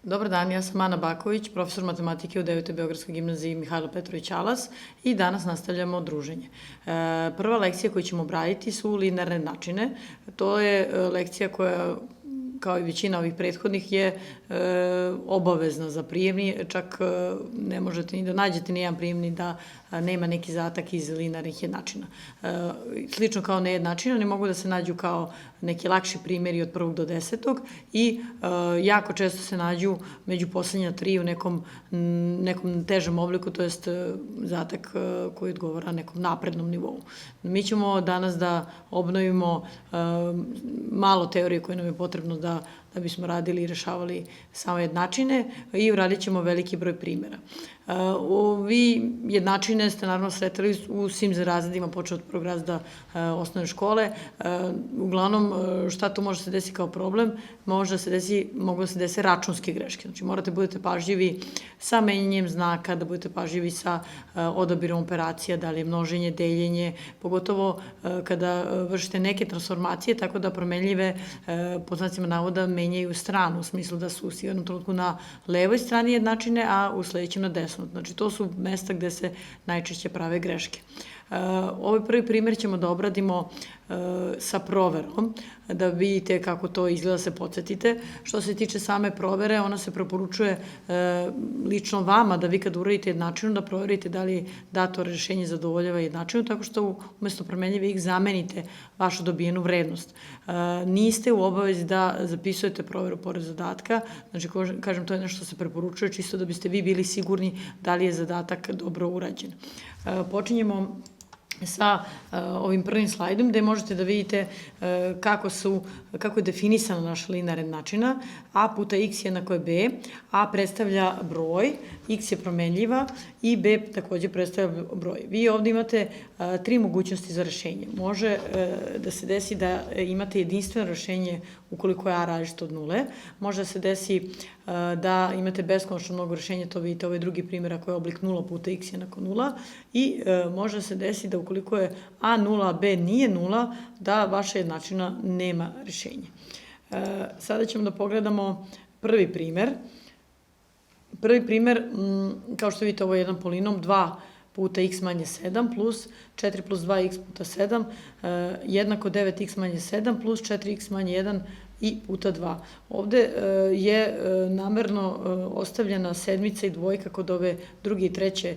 Dobar dan, ja sam Ana Baković, profesor matematike u 9. Beogradskoj gimnaziji Mihajlo Petrović Alas i danas nastavljamo druženje. Prva lekcija koju ćemo obraditi su linearne načine. To je lekcija koja, kao i većina ovih prethodnih, je obavezna za prijemni, čak ne možete ni da nađete nijedan prijemni da nema neki zadatak iz linearnih jednačina. Slično kao nejednačina, ne mogu da se nađu kao neki lakši primjeri od 1. do 10. i jako često se nađu među poslednja 3 u nekom težem obliku, to jest zadatak koji odgovara nekom naprednom nivou. Mi ćemo danas da obnovimo malo teorije koje nam je potrebno da bismo radili i rešavali samo jednačine i uradit ćemo veliki broj primjera. Vi jednačine ste naravno sretali u svim razredima, počeo od prvog razreda osnovne škole. Uglavnom, šta tu može se desiti kao problem? Mogu da se desi računske greške. Znači, morate da budete pažljivi sa menjanjem znaka, da budete pažljivi sa odabirom operacija, da li je množenje, deljenje, pogotovo kada vršite neke transformacije, tako da promenljive, po znacima navoda, menjaju stranu, u smislu da su u jednom trenutku na levoj strani jednačine, a u sledećem na desnoj. Znači, to su mesta gde se najčešće prave greške. Ovaj prvi primjer ćemo da obradimo sa proverom, da vidite kako to izgleda, se podsjetite. Što se tiče same provere, ona se preporučuje lično vama da vi kad uradite jednačinu, da proverite da li dato rešenje zadovoljava jednačinu, tako što umesto promenljive x zamenite vašu dobijenu vrednost. Niste u obavezi da zapisujete proveru pored zadatka, znači, kažem, to je nešto što se preporučuje, čisto da biste vi bili sigurni da li je zadatak dobro urađen. Počinjemo sa ovim prvim slajdom gde možete da vidite kako je definisana naša linearna jednačina. A puta x jednako je b, a predstavlja broj, x je promenljiva i b takođe predstavlja broj. Vi ovde imate 3 mogućnosti za rešenje. Može da se desi da imate jedinstveno rešenje ukoliko je a različito od nule. Može da se desi da imate beskonačno mnogo rešenja, to vidite ovaj drugi primjer ako je oblik 0 puta x jednako 0 i može da se desi da ukoliko je a 0, a b nije 0, da vaša jednačina nema rešenje. Sada ćemo da pogledamo prvi primjer. Prvi primjer, kao što vidite, ovo je jedan polinom, 2 puta x manje 7 plus 4 plus 2x puta 7 jednako 9x manje 7 plus 4x manje 1 i puta 2. Ovde je namerno ostavljena sedmica i dvojka kod ove druge i treće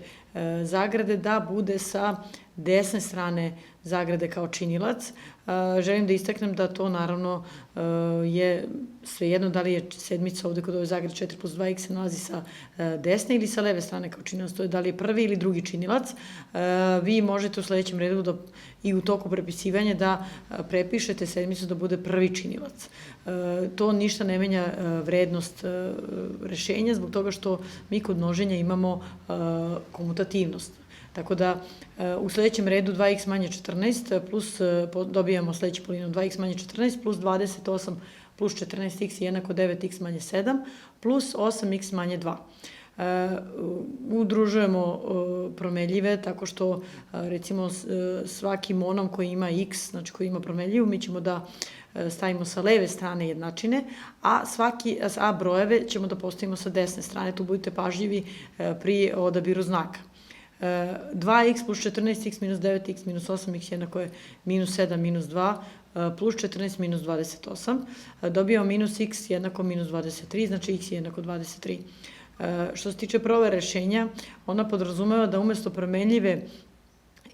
zagrade da bude sa desne strane zagrade kao činilac. Želim da istaknem da to naravno je svejedno da li je sedmica ovde kod ove zagrade 4 plus 2x se nalazi sa desne ili sa leve strane kao činilac, to je da li je prvi ili drugi činilac. Vi možete u sledećem redu i u toku prepisivanja da prepišete sedmicu da bude prvi činilac. To ništa ne menja vrednost rešenja zbog toga što mi kod množenja imamo komutativnost. Tako da u sledećem redu 2x manje 14 plus dobijamo sledeći polinom 2x manje 14 plus 28 plus 14x jednako 9x manje 7 plus 8x manje 2. Udružujemo promenljive tako što recimo svaki monom koji ima x, znači koji ima promenljivu, mi ćemo da stavimo sa leve strane jednačine, a brojeve ćemo da postavimo sa desne strane. Tu budite pažljivi pri odabiru znaka. 2x plus 14x minus 9x minus 8x jednako je minus 7 minus 2 plus 14 minus 28. Dobijamo minus x jednako minus 23, znači x je jednako 23. Što se tiče prve rešenja, ona podrazumeva da umesto promenljive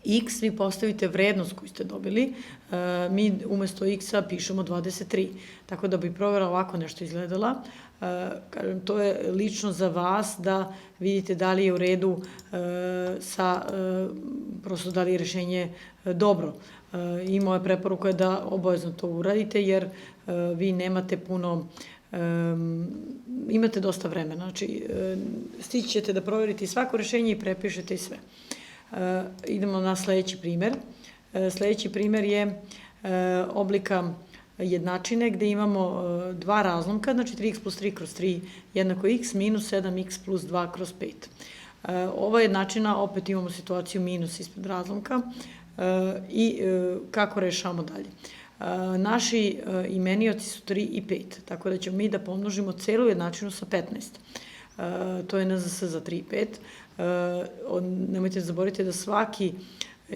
x vi postavite vrednost koju ste dobili, mi umesto x-a pišemo 23. Tako da bi provera ovako nešto izgledala. Kažem, to je lično za vas da vidite da li je u redu prosto da li je rešenje dobro. I moja preporuka je da obavezno to uradite jer vi nemate puno, imate dosta vremena. Znači, stići ćete da proverite svako rešenje i prepišete i sve. Idemo na sledeći primer. Sledeći primer je oblika jednačine gde imamo dva razlomka, znači 3x plus 3 kroz 3 jednako x minus 7x plus 2 kroz 5. Ova jednačina, opet imamo situaciju minus ispred razlomka i kako rešavamo dalje. Naši imenioci su 3 i 5, tako da ćemo mi da pomnožimo celu jednačinu sa 15. To je NZS za 3 i 5. Nemojte zaboraviti da svaki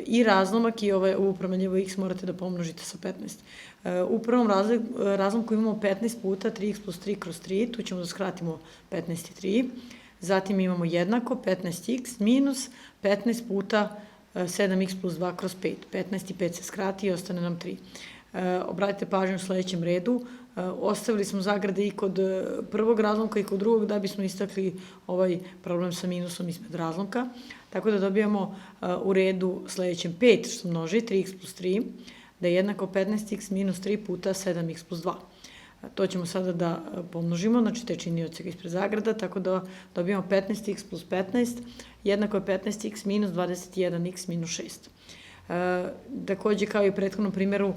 i razlomak i ovu promenljivu x morate da pomnožite sa 15. U prvom razlomku imamo 15 puta 3x plus 3 kroz 3, tu ćemo da skratimo 15 i 3. Zatim imamo jednako 15x minus 15 puta 7x plus 2 kroz 5. 15 i 5 se skrati i ostane nam 3. Obratite pažnju u sledećem redu. Ostavili smo zagrade i kod prvog razlomka i kod drugog da bismo istakli ovaj problem sa minusom ispred razlomka. Tako da dobijamo u redu sledećem 5 što množi 3x plus 3, da je jednako 15x minus 3 puta 7x plus 2. To ćemo sada da pomnožimo, znači te činioce ispred zagrada, tako da dobijamo 15x plus 15, jednako je 15x minus 21x minus 6. Takođe, kao i u prethodnom primjeru,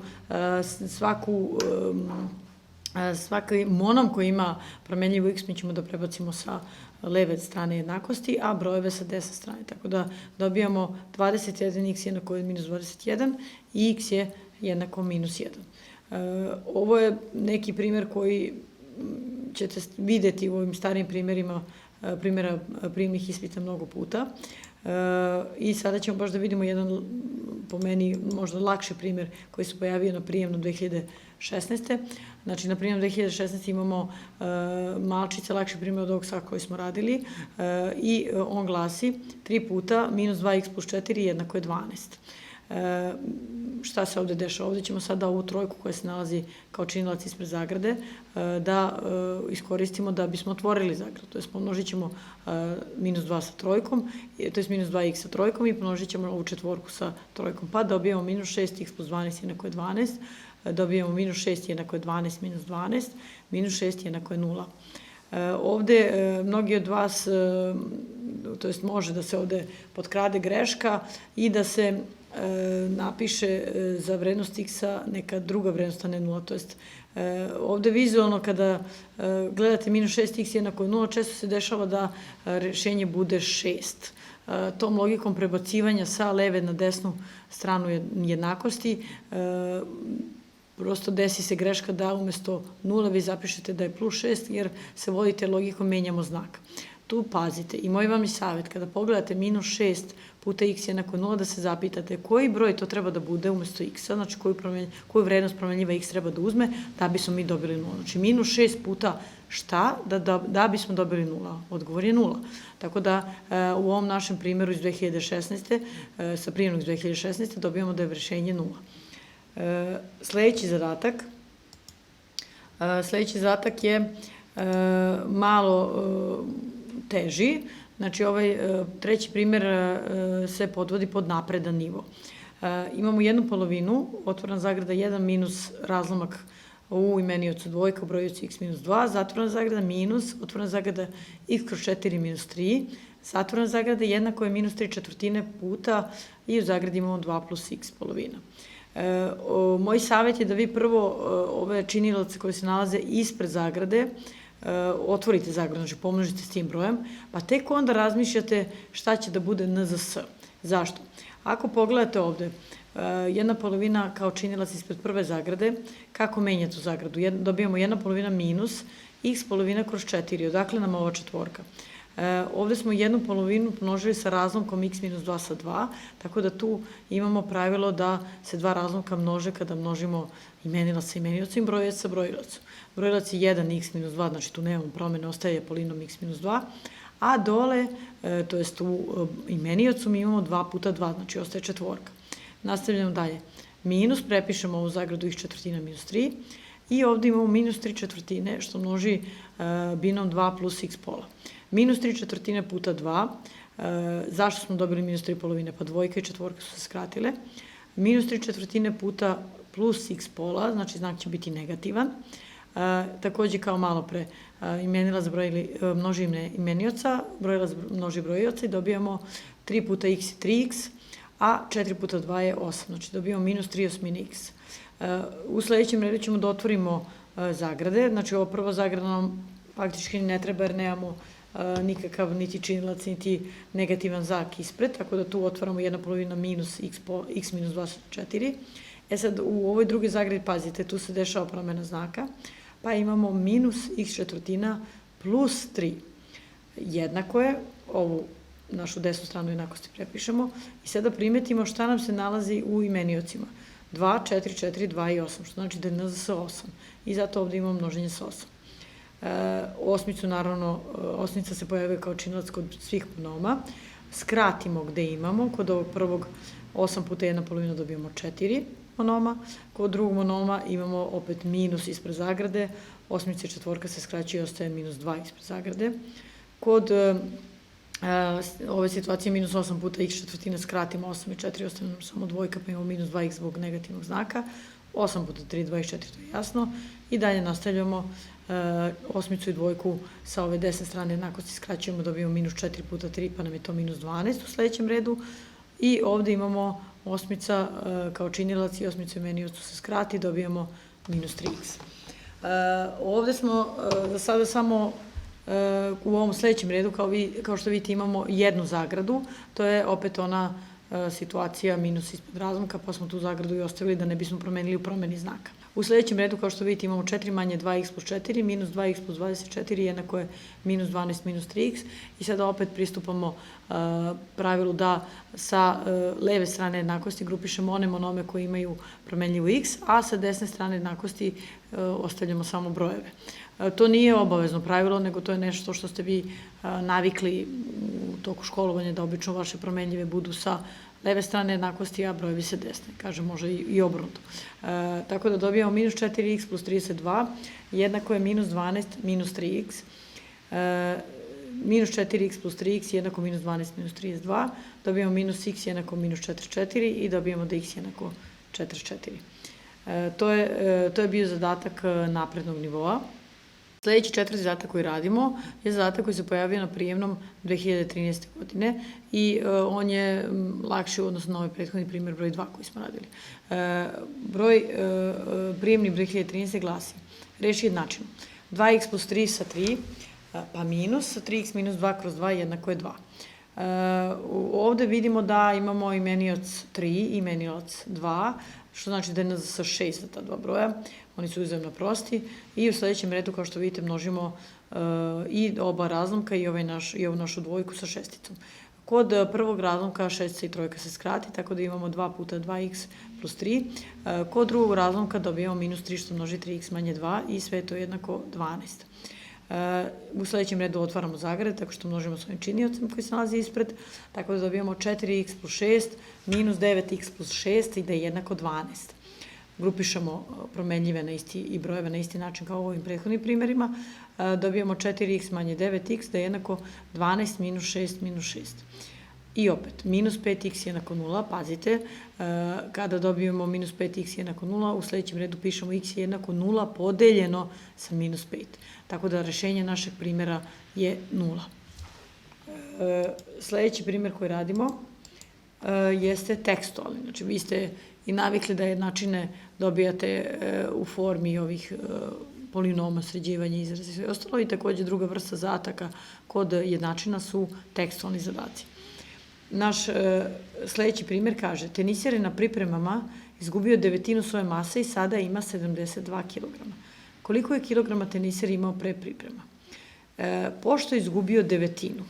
svaki monom koji ima promenljivu x mi ćemo da prebacimo sa leve strane jednakosti, a brojeve sa desne strane. Tako da dobijamo 21x jednako je minus 21 i x je jednako minus 1. Ovo je neki primjer koji ćete videti u ovim starijim primjera prijemnih ispita mnogo puta. I sada ćemo baš da vidimo jedan, po meni, možda lakši primjer koji se pojavio na prijemnu 2016. Znači, na prijemnu 2016. imamo malčice, lakši primjer od ovog svaka koji smo radili i on glasi 3 puta minus 2x plus 4 jednako je 12. Šta se ovde dešava? Ovde ćemo sada ovu trojku koja se nalazi kao činilac ispred zagrade da iskoristimo da bismo otvorili zagradu. To je pomnožit ćemo minus 2 sa trojkom, to je minus 2x sa trojkom i pomnožit ćemo ovu četvorku sa trojkom. Pa dobijamo minus 6x plus 12 jednako je 12, dobijamo minus 6 jednako je 12 minus 12, minus 6 jednako je 0. Ovde mnogi od vas, to jest može da se ovde potkrade greška i da se napiše za vrednost x-a neka druga vrednost, a ne 0. To jest, ovde vizualno kada gledate minus 6x jednako je 0, često se dešava da rešenje bude 6. Tom logikom prebacivanja sa leve na desnu stranu jednakosti prosto desi se greška da umesto 0 vi zapišete da je plus 6 jer se vodite logikom menjamo znak. Tu pazite i moj vam je savjet, kada pogledate minus 6 puta x jednako 0, da se zapitate koji broj to treba da bude umesto x-a, znači koju vrednost promenljiva x treba da uzme da bismo mi dobili 0. Znači minus 6 puta šta da bismo dobili 0? Odgovor je 0. Tako da u ovom našem primjeru iz 2016. sa prijemnog iz 2016. dobijamo da je rešenje 0. Sledeći zadatak je malo teži. Znači, ovaj treći primjer se podvodi pod napredan nivo. Imamo jednu polovinu, otvorena zagrada 1 minus razlomak u imeniocu dvojka u brojiocu x minus 2, zatvorena zagrada minus, otvorena zagrada x kroz 4 minus 3, zatvorena zagrada jednako je minus 3/4 puta i u zagradi imamo 2 plus x polovina. Moj savjet je da vi prvo ove činilace koje se nalaze ispred zagrade otvorite zagradu, znači pomnožite s tim brojem, pa tek onda razmišljate šta će da bude NZS. Zašto? Ako pogledate ovde, jedna polovina kao činilac ispred prve zagrade, kako menja tu zagradu? Dobijamo jedna polovina minus x polovina kroz 4, odakle nam ova četvorka? Ovde smo jednu polovinu množili sa razlomkom x minus 2 sa 2, tako da tu imamo pravilo da se dva razlomka množe kada množimo imenilac sa imenilacom i brojilac sa brojilacom. Brojilac je 1x minus 2, znači tu nemamo promene, ostaje polinom x minus 2, a dole, to jest u imeniocu mi imamo 2 puta 2, znači ostaje četvorka. Nastavljamo dalje. Minus, prepišemo ovu zagradu x četvrtina minus 3 i ovde imamo minus 3/4, što množi binom 2 plus x pola. Minus 3/4 puta 2, zašto smo dobili minus 3 polovine? Pa dvojka i četvorka su se skratile. Minus 3/4 puta plus x pola, znači znak će biti negativan. Takođe kao malo pre, imenilac množi imenioca, brojilac množi brojioca i dobijamo 3 puta x je 3x, a 4 puta 2 je 8, znači dobijamo minus 3/8x. U sledećem redu ćemo da otvorimo zagrade, znači ovo prvo zagrada nam faktički ne treba jer nemamo nikakav niti činilac, niti negativan znak ispred, tako da tu otvaramo jedna polovina minus x minus 2 4 Sad, u ovoj drugoj zagradi, pazite, tu se dešava promena znaka, pa imamo minus x četvrtina plus 3. Jednako je, ovu našu desnu stranu jednakosti prepišemo i sada primetimo šta nam se nalazi u imeniocima. 2, 4, 4, 2 i 8, što znači da je n sa 8. I zato ovde imamo množenje sa 8. Osmicu, naravno, osmica se pojavuje kao činilac kod svih monoma. Skratimo gde imamo. Kod ovog prvog 8 puta 1 polovina dobijamo 4 monoma. Kod drugog monoma imamo opet minus ispred zagrade. Osmica i četvorka se skraćuje i ostaje minus 2 ispred zagrade. Kod ove situacije minus 8 puta x četvrtina skratimo 8 i 4, ostane nam samo dvojka, pa imamo minus 2x zbog negativnog znaka. 8 puta 3, 24, to je jasno. I dalje nastavljamo osmicu i dvojku sa ove desne strane jednakosti skraćujemo, dobijemo minus 4 puta 3, pa nam je to minus 12 u sledećem redu. I ovde imamo osmica kao činilac i osmicu imeniocu se skrati, dobijamo minus 3x. Ovde smo za sada samo u ovom sledećem redu, kao što vidite, imamo jednu zagradu, to je opet ona situacija minus ispod razlomka, pa smo tu zagradu i ostavili da ne bismo promenili u promeni znaka. U sledećem redu, kao što vidite, imamo 4 manje 2x plus 4, minus 2x plus 24, jednako je minus 12 minus 3x i sada opet pristupamo pravilu da sa leve strane jednakosti grupišemo one monome koji imaju promenljivu x, a sa desne strane jednakosti ostavljamo samo brojeve. To nije obavezno pravilo, nego to je nešto što ste vi navikli u toku školovanja, da obično vaše promenljive budu sa leve strane jednakosti, a brojevi se desne. Kaže, može i obrnuto. Tako da dobijamo minus 4x plus 32, jednako je minus 12 minus 3x. Minus 4x plus 3x jednako minus 12 minus 32. Dobijamo minus x jednako minus 44 i dobijamo da x jednako 44. To je bio zadatak naprednog nivoa. Sledeći četvrti zadatak koji radimo je zadatak koji se pojavio na prijemnom 2013. godine i on je lakši u odnosu na ovaj prethodni primjer broj 2 koji smo radili. Prijemni 2013. glasi: reši jednačinu 2x plus 3 sa 3 pa minus 3x minus 2 kroz 2 jednako je 2. Ovde vidimo da imamo imenioc 3 i imenioc 2, što znači da je sa 6 za ta dva broja, oni su uzajamno prosti i u sledećem redu, kao što vidite, množimo i oba razlomka i ovu našu dvojku sa šesticom. Kod prvog razlomka šestica i trojka se skrati, tako da imamo 2 puta 2x plus 3. Kod drugog razlomka dobijamo minus 3 što množi 3x manje 2 i sve to je jednako 12. U sledećem redu otvaramo zagrade tako što množimo s ovim činiocem koji se nalazi ispred, tako da dobijamo 4x plus 6 minus 9x plus 6 i da je jednako 12. Grupišemo promenljive i brojeve na isti način kao u ovim prethodnim primjerima, dobijamo 4x manje 9x da je jednako 12 minus 6 minus 6. I opet, minus 5x jednako 0, pazite, kada dobijemo minus 5x jednako 0, u sledećem redu pišemo x jednako 0 podeljeno sa minus 5. Tako da rešenje našeg primjera je 0. Sledeći primjer koji radimo jeste tekstualni. Znači, vi ste i navikli da jednačine dobijate u formi ovih polinoma, sređivanja, izraza i sve ostalo i takođe druga vrsta zadataka kod jednačina su tekstualni zadaci. Naš sledeći primjer kaže: tenisjer je na pripremama izgubio devetinu svoje mase i sada ima 72 kg. Koliko je kilograma tenisjer imao pre priprema? Pošto je izgubio devetinu,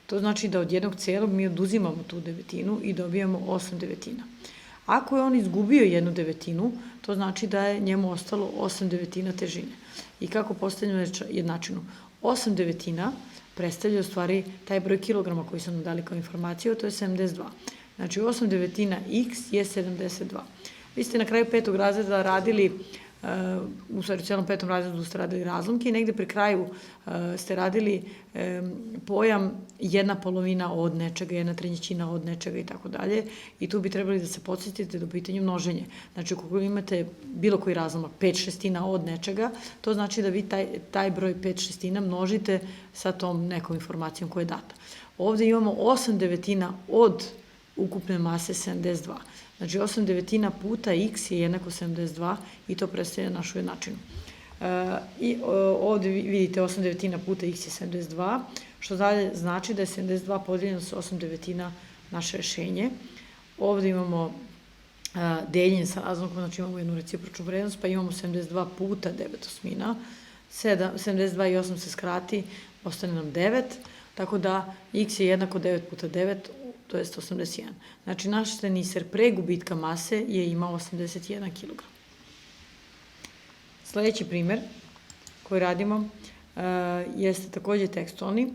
to znači da od jednog celog mi oduzimamo tu devetinu i dobijamo 8 devetina. Ako je on izgubio jednu devetinu, to znači da je njemu ostalo 8 devetina težine. I kako postavljamo jednačinu? 8 devetina predstavlja u stvari taj broj kilograma koji su nam dali kao informaciju, to je 72. Znači 8 devetina x je 72. Vi ste na kraju petog razreda radili, u stvari u celom petom razredu ste radili razlomke i negde pri kraju ste radili pojam jedna polovina od nečega, jedna trećina od nečega i tako dalje i tu bi trebali da se podsjetite do pitanja množenje. Znači, ako imate bilo koji razlomak 5/6 od nečega, to znači da vi taj broj 5/6 množite sa tom nekom informacijom koja je data. Ovde imamo 8 devetina od ukupne mase 72. Znači 8 devetina puta x je jednako 72 i to predstavlja našu jednačinu. I ovde vidite 8 devetina puta x je 72, što dalje znači da je 72 podeljeno sa 8 devetina naše rešenje. Ovde imamo deljenje sa razmakom, znači imamo jednu recipročnu vrednost, pa imamo 72 puta 9 osmina, 72 i 8 se skrati, ostane nam 9, tako da x je jednako 9 puta 9, to je 81. Znači, naš teniser pre gubitka mase je imao 81 kg. Sledeći primer koji radimo jeste takođe tekstualni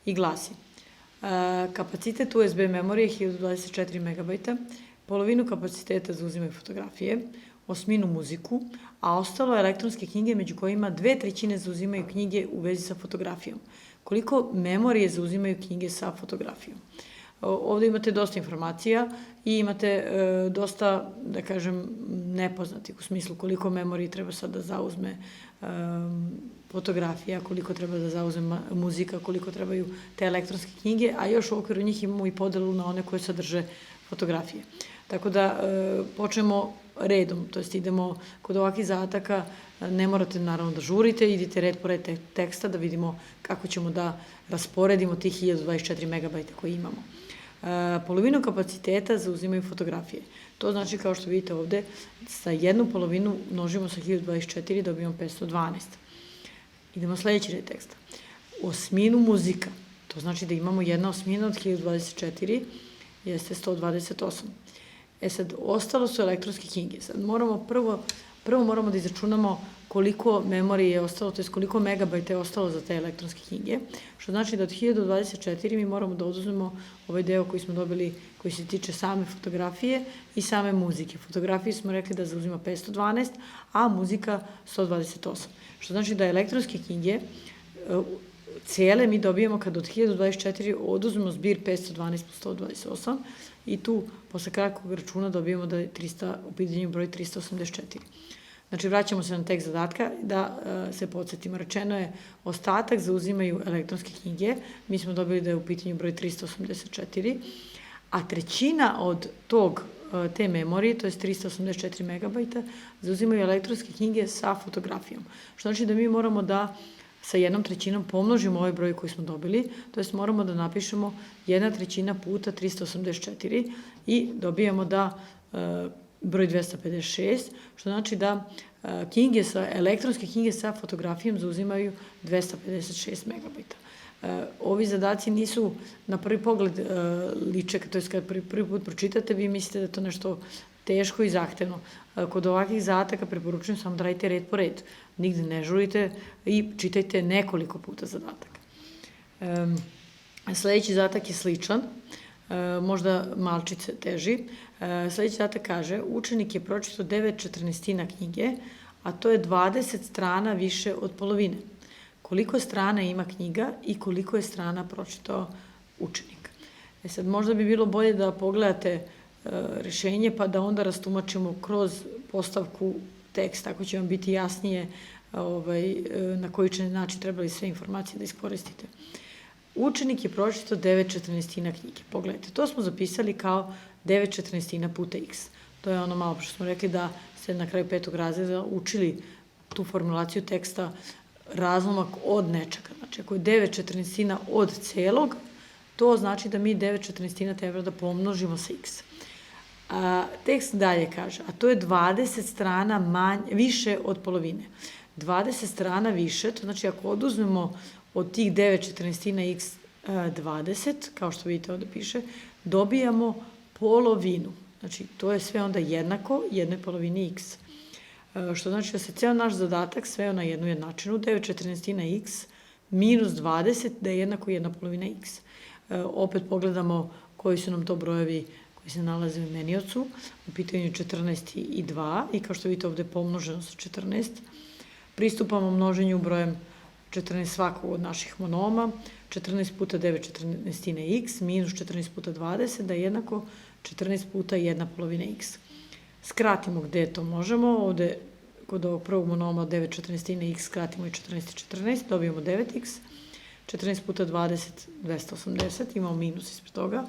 i glasi: kapacitet USB memorije je 1024 MB, polovinu kapaciteta zauzimaju fotografije, osminu muziku, a ostalo elektronske knjige, među kojima 2/3 zauzimaju knjige u vezi sa fotografijom. Koliko memorije zauzimaju knjige sa fotografijom? Ovde imate dosta informacija i imate dosta, da kažem, nepoznatih, u smislu koliko memorije treba sad da zauzme fotografija, koliko treba da zauzme muzika, koliko trebaju te elektronske knjige, a još u okviru njih imamo i podelu na one koje sadrže fotografije. Tako da počnemo redom, to jest idemo kod ovakvih zadataka, ne morate naravno da žurite, idite red po red teksta da vidimo kako ćemo da rasporedimo tih 1024 MB koje imamo. Polovinu kapaciteta zauzimaju fotografije. To znači, kao što vidite ovde, sa jednu polovinu množimo sa 1024, dobijemo 512. Idemo sledeći red teksta. Osminu muzika. To znači da imamo jedna osmina od 1024, jeste 128. Sad, ostalo su elektronske knjige. Sad moramo prvo moramo da izračunamo koliko memorije je ostalo, to je koliko megabajta je ostalo za te elektronske knjige, što znači da od 1024 mi moramo da oduzmemo ovaj deo koji smo dobili, koji se tiče same fotografije i same muzike. Fotografije smo rekli da zauzima 512, a muzika 128. Što znači da elektronske knjige cijele mi dobijemo kad od 1024 oduzmemo zbir 512 plus 128 i tu posle kratkog računa dobijemo da je u pitanju broj 384. Znači, vraćamo se na tekst zadatka da se podsjetimo. Rečeno je ostatak zauzimaju elektronske knjige, mi smo dobili da je u pitanju broj 384, a trećina od te memorije, to je 384 MB, zauzimaju elektronske knjige sa fotografijom. Što znači da mi moramo da sa 1/3 pomnožimo ovaj broj koji smo dobili, to jest moramo da napišemo 1/3 puta 384 i dobijamo da broj 256, što znači da elektronske knjige sa fotografijom zauzimaju 256 MB. Ovi zadaci nisu na prvi pogled liče, to jest kad prvi put pročitate, vi mislite da je to nešto teško i zahtevno. Kod ovakvih zadataka preporučujem samo da radite red po red. Nigde ne žurite i čitajte nekoliko puta zadatak. Sledeći zadatak je sličan, možda malčice teži. Sledeći zadatak kaže: učenik je pročitao 9/14 knjige, a to je 20 strana više od polovine. Koliko strana ima knjiga i koliko je strana pročitao učenik? Sad, možda bi bilo bolje da pogledate rešenje, pa da onda rastumačimo kroz postavku teksta, ako će vam biti jasnije na koji način trebali sve informacije da iskoristite. Učenik je pročitao 9/14 knjige. Pogledajte, to smo zapisali kao 9/14 puta x. To je ono malo što smo rekli da ste na kraju 5. razreda učili tu formulaciju teksta razlomak od nečega. Znači, ako je 9/14 od celog, to znači da mi 9/14 treba da pomnožimo sa x. Tekst dalje kaže, a to je 20 strana više od polovine. 20 strana više, to znači ako oduzmemo od tih 9/14 x 20, kao što vidite ovde piše, dobijamo polovinu. Znači, to je sve onda jednako jednoj polovini x. Što znači da se ceo naš zadatak sveo na jednu jednačinu, 9/14 x minus 20, da je jednako 1/2 x. Opet pogledamo koji su nam to brojevi koji se nalaze u imeniocu, u pitanju 14 i 2, i kao što vidite ovde pomnoženo sa 14. Pristupamo množenju brojem 14 svakog od naših monoma, 14 puta 9/14 x minus 14 puta 20, da je jednako 14 puta 1/2 x. Skratimo gde to možemo, ovde kod ovog prvog monoma 9/14 x skratimo i 14 i 14, dobijemo 9x, 14 puta 20, 280, imamo minus ispred toga.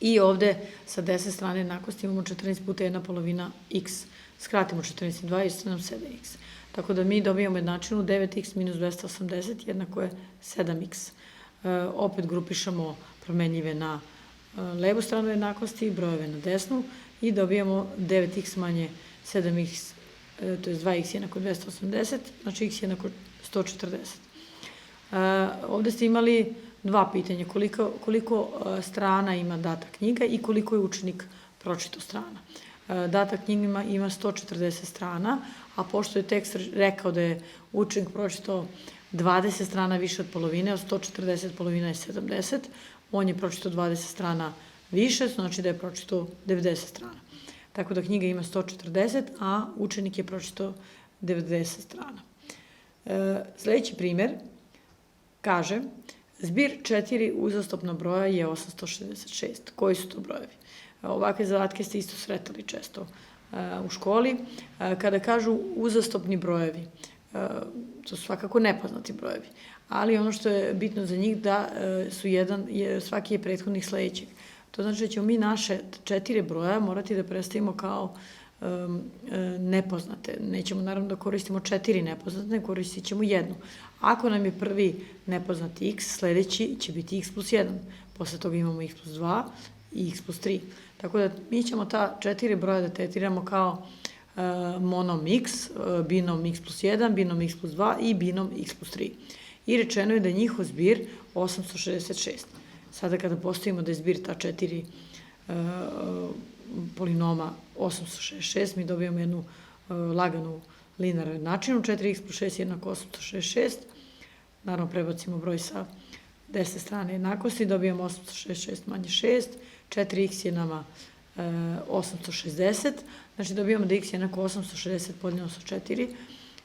I ovde sa desne strane jednakosti imamo 14 puta 1/2 x. Skratimo 14 i 2 i ostane nam 7x. Tako da mi dobijamo jednačinu 9x minus 280 jednako je 7x. Opet grupišemo promenljive na levu stranu jednakosti, brojeve na desnu i dobijamo 9x manje 7x, to je 2x jednako 280, znači x jednako 140. Ovde ste imali dva pitanja, koliko strana ima data knjiga i koliko je učenik pročitao strana. Data knjiga ima 140 strana, a pošto je tekst rekao da je učenik pročitao 20 strana više od polovine, od 140 polovina je 70, on je pročitao 20 strana više, znači da je pročitao 90 strana. Tako da knjiga ima 140, a učenik je pročitao 90 strana. Sledeći primer kaže, zbir 4 uzastopna broja je 866. Koji su to brojevi? Ovakve zadatke ste isto sretali često u školi. Kada kažu uzastopni brojevi, to su svakako nepoznati brojevi, ali ono što je bitno za njih da su svaki je prethodnih sledećeg. To znači da ćemo mi naše 4 broja morati da predstavimo kao nepoznate. Nećemo naravno da koristimo 4 nepoznate, koristit ćemo jednu. Ako nam je prvi nepoznati x, sledeći će biti x plus 1. Posle toga imamo x plus 2 i x plus 3. Tako da mi ćemo ta 4 broja da tretiramo kao monom x, binom x plus 1, binom x plus 2 i binom x plus 3. I rečeno je da je njihov zbir 866. Sada kada postavimo da je zbir ta 4 polinoma 866, mi dobijamo jednu laganu linearnu jednačinu, 4x plus 6 jednako 866. Naravno, prebacimo broj sa desne strane jednakosti, dobijamo 866 manje 6, 4x je nama 860, znači dobijamo da x jednako 860 podijeljeno sa 4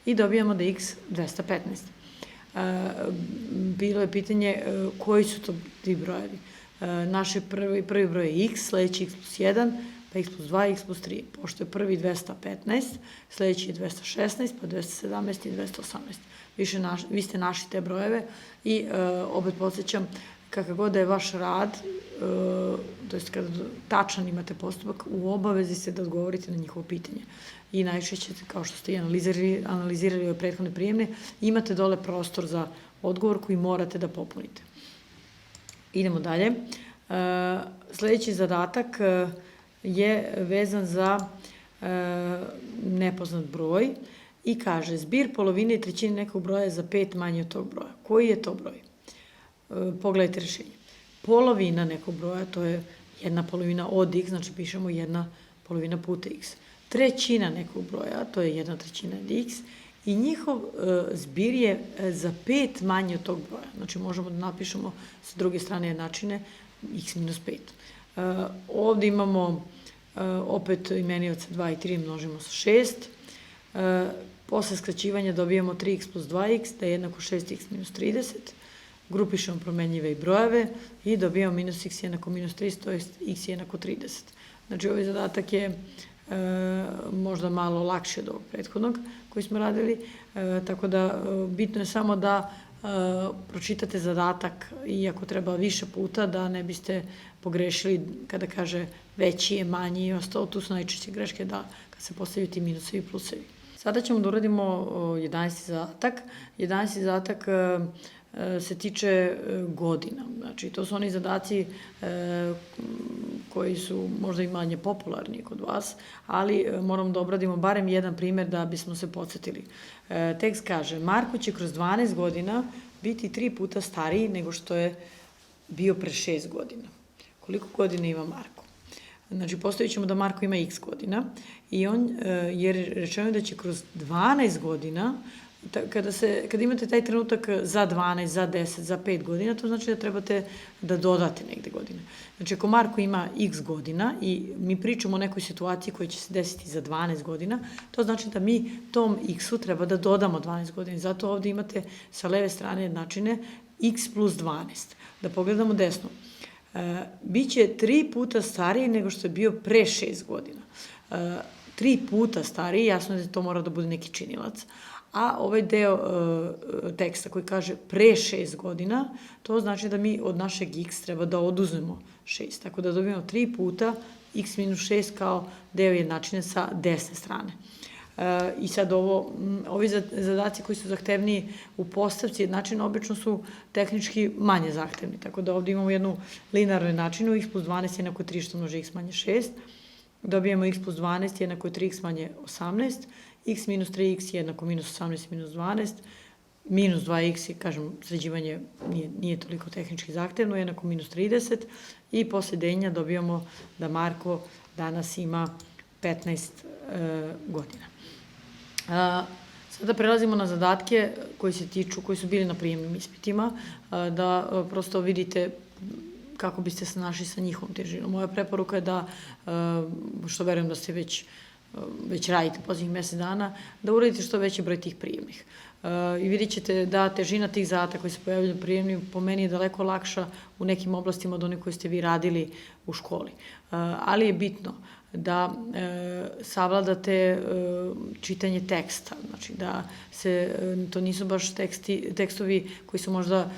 i dobijamo da je x 215. Bilo je pitanje koji su to ti brojevi. Naš prvi broj je x, sledeći x plus 1, pa x plus 2, x plus 3. Pošto je prvi 215, sledeći je 216, pa 217 i 218. Vi ste našli te brojeve i opet podsjećam, kakav god da je vaš rad, to jest kada tačan imate postupak, u obavezi ste da odgovorite na njihovo pitanje. I najviše ćete, kao što ste i analizirali ove prethodne prijemne, imate dole prostor za odgovor koji morate da popunite. Idemo dalje. Sledeći zadatak je vezan za nepoznat broj i kaže zbir polovine i trećine nekog broja je za 5 manje od tog broja. Koji je to broj? Pogledajte rešenje. Polovina nekog broja, to je jedna polovina od x, znači pišemo jedna polovina puta x. Trećina nekog broja, to je jedna trećina od x, i njihov zbir je za 5 manje od tog broja. Znači možemo da napišemo sa druge strane jednačine x minus 5. Ovde imamo opet imenioca 2 i 3 množimo sa 6. Posle skraćivanja dobijamo 3x plus 2x, da je jednako 6x minus 30. Grupišemo promenljive i brojeve i dobijamo minus x jednako minus 30, to je x jednako 30. Znači ovaj zadatak je možda malo lakše od ovog prethodnog koji smo radili, tako da bitno je samo da pročitate zadatak i ako treba više puta da ne biste pogrešili kada kaže veći je, manji i ostalo, tu su najčešće greške da kad se postavljaju ti minusevi i plusevi. Sada ćemo da uradimo 11. zadatak. 11. zadatak se tiče godina. Znači, to su oni zadaci koji su možda i manje popularni kod vas, ali moramo da obradimo barem jedan primer da bismo se podsjetili. Tekst kaže, Marko će kroz 12 godina biti 3 puta stariji nego što je bio pre 6 godina. Koliko godina ima Marko? Znači, postavit ćemo da Marko ima x godina i on je rečeno da će kroz 12 godina, kada imate taj trenutak za 12, za 10, za 5 godina, to znači da trebate da dodate negde godine. Znači, ako Marko ima x godina i mi pričamo o nekoj situaciji koja će se desiti za 12 godina, to znači da mi tom x-u treba da dodamo 12 godina. Zato ovde imate sa leve strane jednačine x plus 12. Da pogledamo desno. Biće 3 puta stariji nego što je bio pre 6 godina. 3 puta stariji, jasno da to mora da bude neki činilac, a ovaj deo teksta koji kaže pre 6 godina, to znači da mi od našeg x treba da oduzmemo 6. Tako da dobijemo 3 puta x minus 6 kao deo jednačine sa desne strane. I sad ovi zadaci koji su zahtevniji u postavci jednačina obično su tehnički manje zahtevni. Tako da ovde imamo jednu linearnu jednačinu, x plus 12 jednako 3 što množe x manje 6. dobijemo x plus 12 jednako je 3x manje 18, x minus 3x jednako minus 18 minus 12, minus 2x, kažem, sređivanje nije toliko tehnički zahtevno, jednako minus 30 i posle deljenja dobijamo da Marko danas ima 15 godina. Sada prelazimo na zadatke koji su bili na prijemnim ispitima, da prosto vidite kako biste se našli sa njihovom težinom. Moja preporuka je da, što verujem da ste već radite posljednjih mesec dana, da uradite što veći broj tih prijemnih. I vidjet ćete da težina tih zadataka koji se pojavljaju prijemnim po meni je daleko lakša u nekim oblastima od onih koje ste vi radili u školi. Ali je bitno da savladate čitanje teksta, znači da to nisu baš tekstovi koji su možda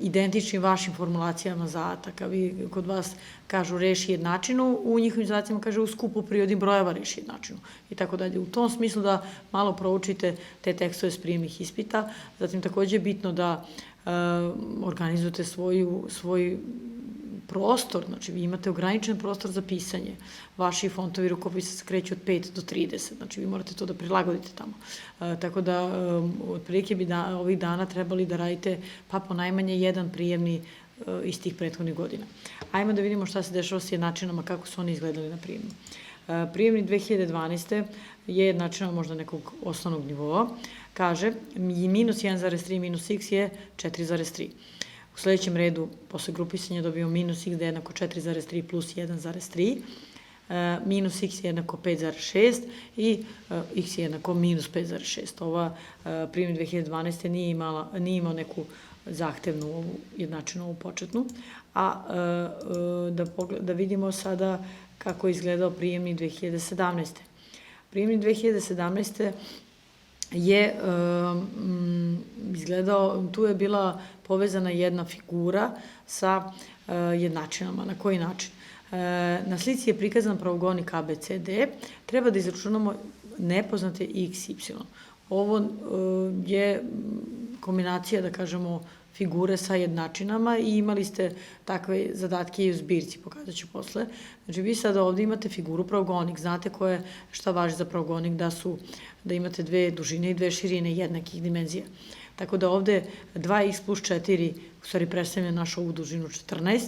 identični vašim formulacijama zadataka. Kod vas kažu reši jednačinu, u njihovim zadacima kaže u skupu prirodnih brojeva reši jednačinu i tako dalje. U tom smislu da malo proučite te tekstove s prijemnih ispita. Zatim takođe je bitno da organizujete svoj prostor, znači vi imate ograničen prostor za pisanje. Vaši fontovi rukopisa se kreću od 5 do 30, znači vi morate to da prilagodite tamo. Tako da, otprilike bi ovih dana trebali da radite pa po najmanje jedan prijemni iz tih prethodnih godina. Ajmo da vidimo šta se dešava s jednačinama, kako su oni izgledali na prijemnu. Prijemni 2012. je jednačina možda nekog osnovnog nivoa. Kaže, minus 1,3 minus x je 4,3. U sledećem redu, posle grupisanja, dobijemo minus x da je jednako 4,3 plus 1,3, minus x je jednako 5,6 i x je jednako minus 5,6. Ova prijemni 2012. nije imao neku zahtevnu ovu jednačinu, ovu početnu, a da vidimo sada kako je izgledao prijemni 2017. Prijemni 2017. je izgledao, tu je bila povezana jedna figura sa jednačinama. Na koji način? Na slici je prikazan pravogonik ABCD, treba da izračunamo nepoznate x, y. Ovo je kombinacija, da kažemo, figure sa jednačinama i imali ste takve zadatke i u zbirci, pokazat ću posle. Znači, vi sada ovde imate figuru pravogonik, znate šta važi za pravogonik, da imate dve dužine i dve širine jednakih dimenzija. Tako da ovde 2x plus 4 u stvari predstavlja našu ovu dužinu 14,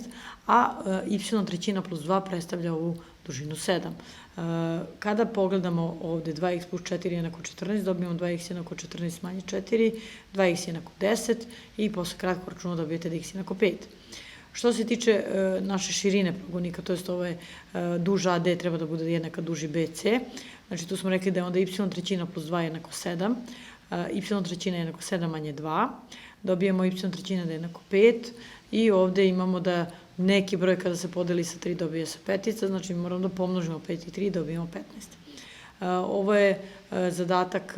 a y trećina plus 2 predstavlja ovu dužinu 7. Kada pogledamo ovde 2x plus 4 jednako 14, dobijemo 2x jednako 14 manje 4, 2x jednako 10 i posle kratkog računa dobijete da x jednako 5. Što se tiče naše širine pravogonika, to jest ovo je duža AD treba da bude jednaka duži BC, znači tu smo rekli da je onda y trećina plus 2 jednako 7, y trećina jednako 7 manje 2, dobijemo y trećina da je jednako 5 i ovde imamo da neki broj kada se podeli sa 3 dobije se petica, znači moramo da pomnožimo 5 i 3, dobijemo 15. Ovo je zadatak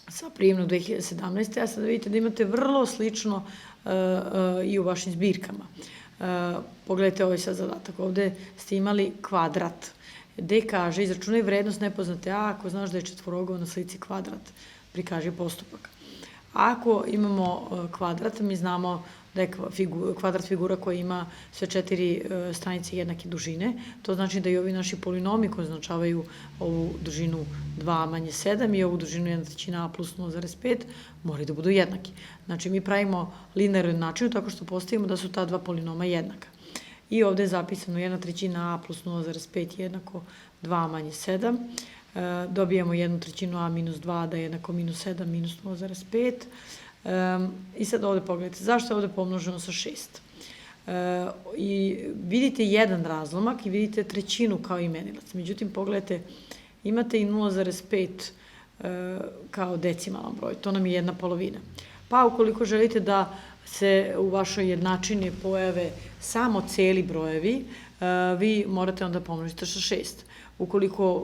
sa prijemnog 2017. A sada vidite da imate vrlo slično i u vašim zbirkama. Pogledajte ovaj sad zadatak. Ovde ste imali kvadrat, gde kaže izračunaj vrednost nepoznate a ako znaš da je četvorogao na slici kvadrat. Prikaži postupak. Ako imamo kvadrat, mi znamo da je kvadrat figura koja ima sve 4 stranice jednake dužine. To znači da i ovi naši polinomi koji označavaju ovu dužinu 2 manje 7 i ovu dužinu 1/3 a plus 0,5 moraju da budu jednaki. Znači mi pravimo linearnu jednačinu tako što postavimo da su ta dva polinoma jednaka. I ovde je zapisano 1/3 a plus 0,5 jednako 2 manje 7. Dobijamo 1/3 a minus 2 da je jednako minus 7 minus 0,5. I sad ovde pogledajte, zašto je ovde pomnoženo sa 6? I vidite jedan razlomak i vidite trećinu kao imenilac. Međutim, pogledajte, imate i 0,5 kao decimalan broj, to nam je 1/2. Pa ukoliko želite da se u vašoj jednačini pojave samo celi brojevi, vi morate onda pomnožiti sa 6. Ukoliko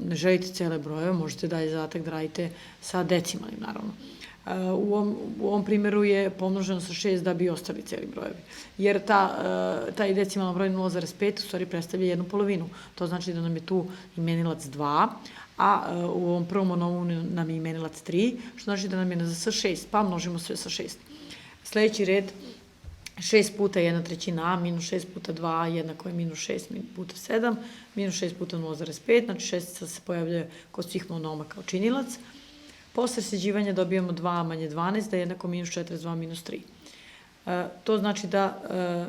ne želite cele brojeve, možete dalje zadatak da radite sa decimalnim, naravno. U ovom primjeru je pomnoženo sa 6 da bi ostali celi brojevi. Jer taj decimalan broj 0,5 u stvari predstavlja 1/2. To znači da nam je tu imenilac 2, a u ovom prvom monomu nam je imenilac 3, što znači da nam je sa 6, pa množimo sve sa 6. Sledeći red 6 puta 1/3 a, minus 6 puta 2 jednako je minus 6 puta 7, minus 6 puta 0,5, znači šestica se pojavljuje kod svih monoma kao činilac. Posle sređivanja dobijamo 2 manje 12, da je jednako minus 42 minus 3. To znači da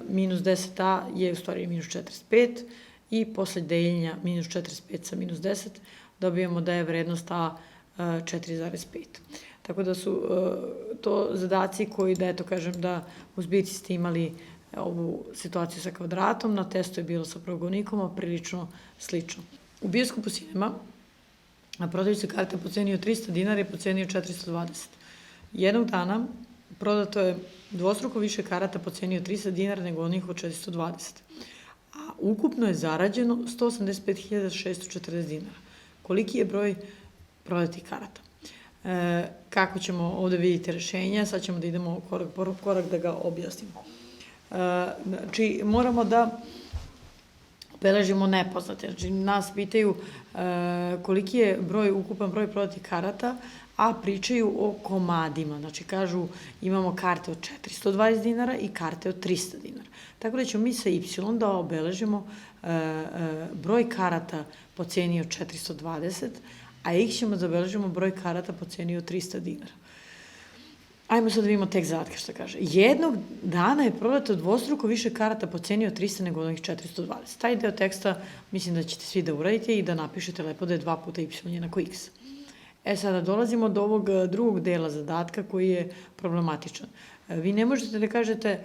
minus 10a je u stvari minus 45 i posle deljenja minus 45 sa minus 10 dobijamo da je vrednost a 4,5. Tako da su to zadaci koji, da eto kažem, da u zbirci ste imali ovu situaciju sa kvadratom, na testu je bilo sa pravougodnikom, a prilično slično. U bioskopu Cinema prodaju se karte po ceni od 300 dinara i po ceni od 420. Jednog dana prodato je dvostruko više karata po ceni od 300 dinara nego onih od 420. A ukupno je zarađeno 185.640 dinara. Koliki je broj prodatih karata? Kako ćemo ovde vidjeti rešenja, sad ćemo da idemo korak po korak da ga objasnimo. Znači, moramo da obeležimo nepoznate. Znači, nas pitaju koliki je ukupan broj prodatih karata, a pričaju o komadima. Znači, kažu imamo karte od 420 dinara i karte od 300 dinara. Tako da ćemo mi sa y da obeležimo broj karata po ceni od 420, a x ćemo da obeležimo broj karata po ceni od 300 dinara. Ajmo sad da vidimo tekst zadatka što kaže. Jednog dana je prodato dvostruko više karata po ceni od 300 nego onih 420. Taj deo teksta mislim da ćete svi da uradite i da napišete lepo da je 2 puta y jednako x. Sada dolazimo do ovog drugog dela zadatka koji je problematičan. Vi ne možete da kažete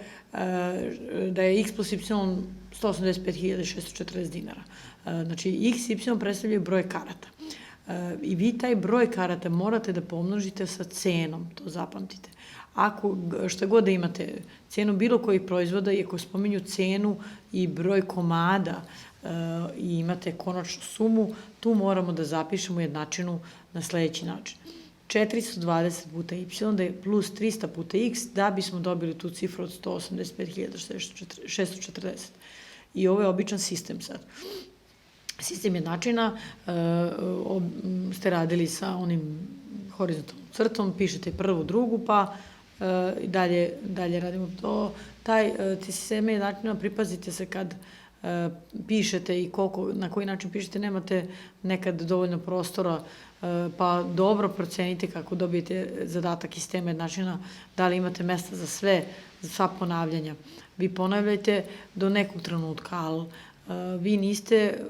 da je x plus y 185.640 dinara. Znači, x i y predstavljaju broj karata. I vi taj broj karata morate da pomnožite sa cenom, to zapamtite. Ako, šta god da imate, cenu bilo kojih proizvoda i ako spominju cenu i broj komada i imate konačnu sumu, tu moramo da zapišemo jednačinu na sledeći način. 420 puta y, da je plus 300 puta x, da bismo dobili tu cifru od 185.640. I ovo je običan sistem sad. Sistem jednačina ste radili sa onim horizontalnom crtom, pišete prvu, drugu, pa dalje radimo to. Ti sisteme jednačina pripazite se kad pišete i na koji način pišete, nemate nekad dovoljno prostora, pa dobro procenite kako dobijete zadatak iz sistema jednačina, da li imate mesta za sva ponavljanja. Vi ponavljajte do nekog trenutka, ali vi niste,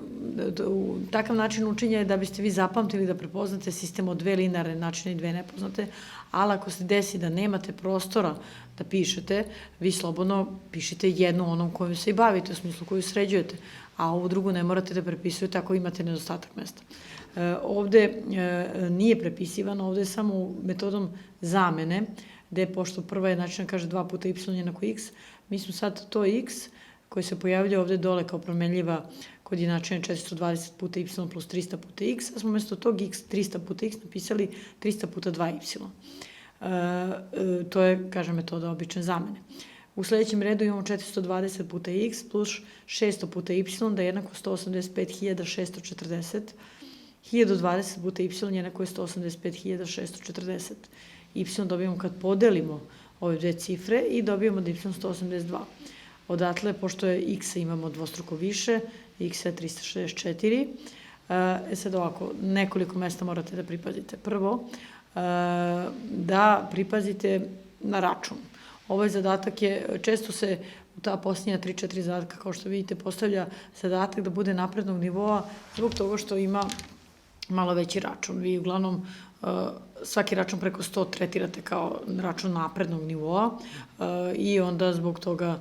takav način učenja je da biste vi zapamtili da prepoznate sistem od 2 linearne načine i 2 nepoznate, ali ako se desi da nemate prostora da pišete, vi slobodno pišite jednu onom kojom se i bavite, u smislu koju sređujete, a ovu drugu ne morate da prepisujete ako imate nedostatak mesta. Ovde nije prepisivano, ovde je samo metodom zamene, gde pošto prva jednačina kaže 2 puta y jednako x, mi smo sad to x koji se pojavlja ovde dole kao promenljiva kod jednačine 420 puta y plus 300 puta x, a smo umesto tog x 300 puta x napisali 300 puta 2y. To je, kažem, metoda obične zamene. U sledećem redu imamo 420 puta x plus 600 puta y, da je jednako 185.640. 1020 puta y jednako je 185.640. Y dobijemo kad podelimo ove dve cifre i dobijemo da je y 182. Odatle, pošto je x imamo dvostruko više, x je 364. Sad ovako, nekoliko mesta morate da pripazite. Prvo, da pripazite na račun. Ovaj zadatak je, često se u ta posljednja 3-4 zadatka, kao što vidite, postavlja zadatak da bude naprednog nivoa zbog toga što ima malo veći račun. Vi uglavnom svaki račun preko 100 tretirate kao račun naprednog nivoa i onda zbog toga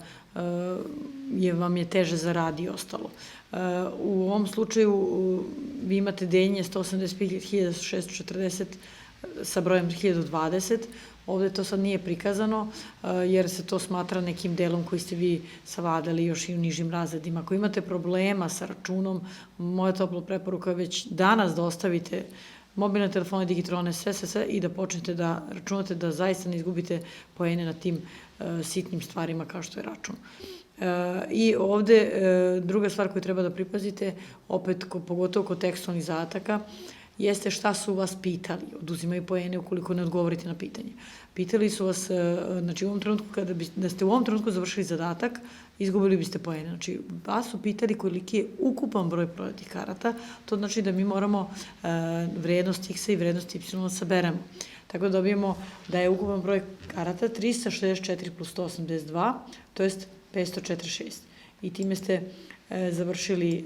vam je teže za rad i ostalo. U ovom slučaju vi imate deljenje 185.640 sa brojem 1020. Ovde to sad nije prikazano, jer se to smatra nekim delom koji ste vi savladali još i u nižim razredima. Ako imate problema sa računom, moja topla preporuka je već danas da ostavite mobilne telefone, digitrone, sve i da počnete da računate da zaista ne izgubite poene na tim sitnim stvarima kao što je račun. I ovde druga stvar koju treba da pripazite, opet pogotovo kod tekstualnih zadataka, jeste šta su vas pitali. Oduzimaju poene ukoliko ne odgovorite na pitanje. Pitali su vas, znači u ovom trenutku, da ste u ovom trenutku završili zadatak, izgubili biste poene. Znači, vas su pitali koliki je ukupan broj prodatih karata, to znači da mi moramo vrednost x i vrednost y saberemo. Tako da dobijemo da je ukupan broj karata 364 plus 182, to jest 546. I time ste završili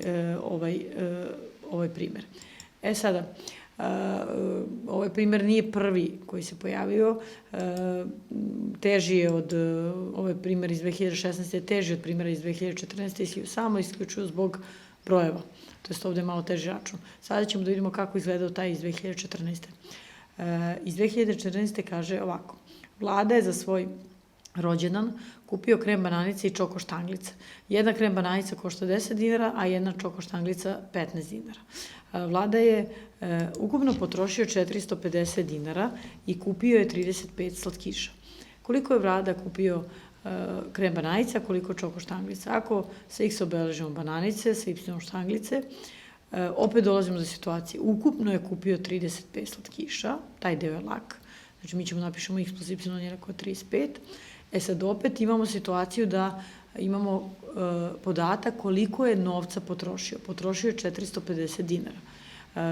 ovaj primer. Sada, ovaj primer nije prvi koji se pojavio, teži je od, ovaj primer iz 2016. je teži od primjera iz 2014. samo isključuju zbog brojeva. To jest ovde je malo teži račun. Sada ćemo da vidimo kako izgledao taj iz 2014. Iz 2014. kaže ovako: Vlada je za svoj rođendan kupio krem bananice i čoko štanglice. Jedna krem bananica košta 10 dinara, a jedna čoko štanglica 15 dinara. Vlada je ukupno potrošio 450 dinara i kupio je 35 slatkiša. Koliko je Vlada kupio krem bananica, koliko čoko štanglica? Ako sa x obeležimo bananice, sa y štanglice, opet dolazimo do situacije. Ukupno je kupio 35 slatkiša, taj deo je lak. Znači mi ćemo napišemo x plus y jednako 35. Sad opet imamo situaciju da imamo podatak koliko je novca potrošio. Potrošio je 450 dinara.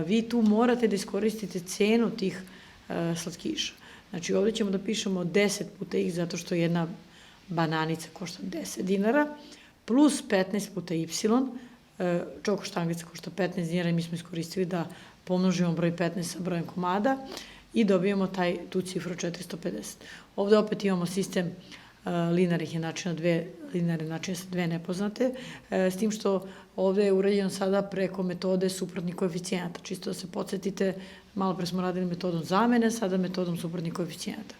Vi tu morate da iskoristite cenu tih slatkiša. Znači ovde ćemo da pišemo 10 puta x zato što jedna bananica košta 10 dinara, plus 15 puta y, čoko štanglica košta 15 dinara i mi smo iskoristili da pomnožimo broj 15 sa brojem komada i dobijemo tu cifru 450. Ovde opet imamo sistem linarnih jednačina, linarne jednačine sa dve nepoznate, s tim što ovde je urađeno sada preko metode suprotnih koeficijenata. Čisto da se podsjetite, malo pre smo radili metodom zamene, sada metodom suprotnih koeficijenata.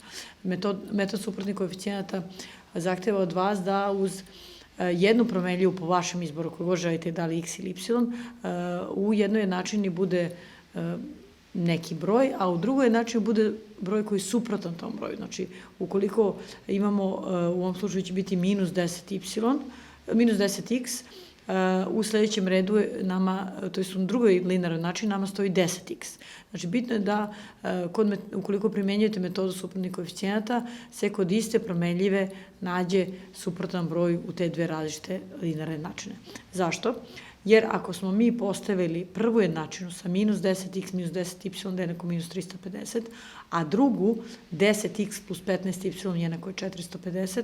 Metod suprotnih koeficijenata zahteva od vas da uz jednu promenljivu po vašem izboru, koju god želite, da li x ili y, u jednoj jednačini bude neki broj, a u drugoj jednačini bude broj koji je suprotan tom broju. Znači, ukoliko imamo, u ovom slučaju će biti minus 10x, u sledećem redu nama, to je u drugoj linarnoj način, nama stoji 10x. Znači, bitno je da, ukoliko primenjujete metodu suprotnih koeficijenata, se kod iste promenljive nađe suprotan broj u te dve različite linarne načine. Zašto? Jer ako smo mi postavili prvu jednačinu sa minus 10x minus 10y jednako minus 350, a drugu 10x plus 15y jednako je 450,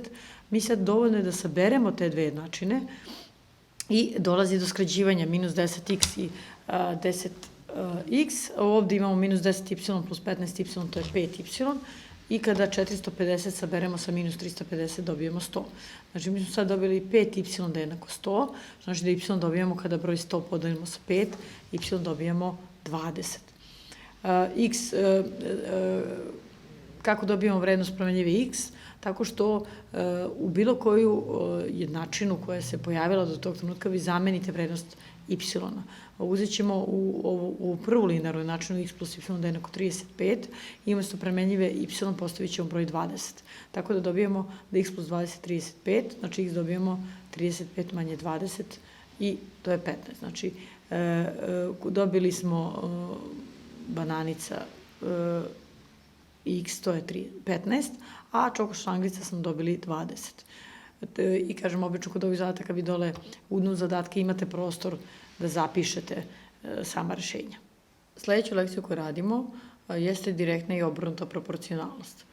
mi sad dovoljno je da saberemo te dve jednačine i dolazi do skraćivanja minus 10x i 10x. Ovde imamo minus 10y plus 15y, to je 5y. I kada 450 saberemo sa minus 350, dobijemo 100. Znači, mi smo sad dobili 5y da je jednako 100, znači da y dobijemo kada broj 100 podelimo sa 5, y dobijemo 20. Kako dobijemo vrednost promenljive x? Tako što u bilo koju jednačinu koja se pojavila do tog trenutka vi zamenite vrednost y. Uzet ćemo u prvu linarnu jednačinu x plus y da je jednako 35 i umesto promenljive y postavit ćemo broj 20. Tako da dobijemo da x plus 20 je 35, znači x dobijemo 35 manje 20 i to je 15. Znači, dobili smo bananica x, to je 15, a čoko štanglica smo dobili 20. I kažem, obično kod ovih zadataka vi dole u dnu zadatke imate prostor da zapišete sama rešenja. Sledeću lekciju koju radimo jeste direktna i obrnuta proporcionalnost.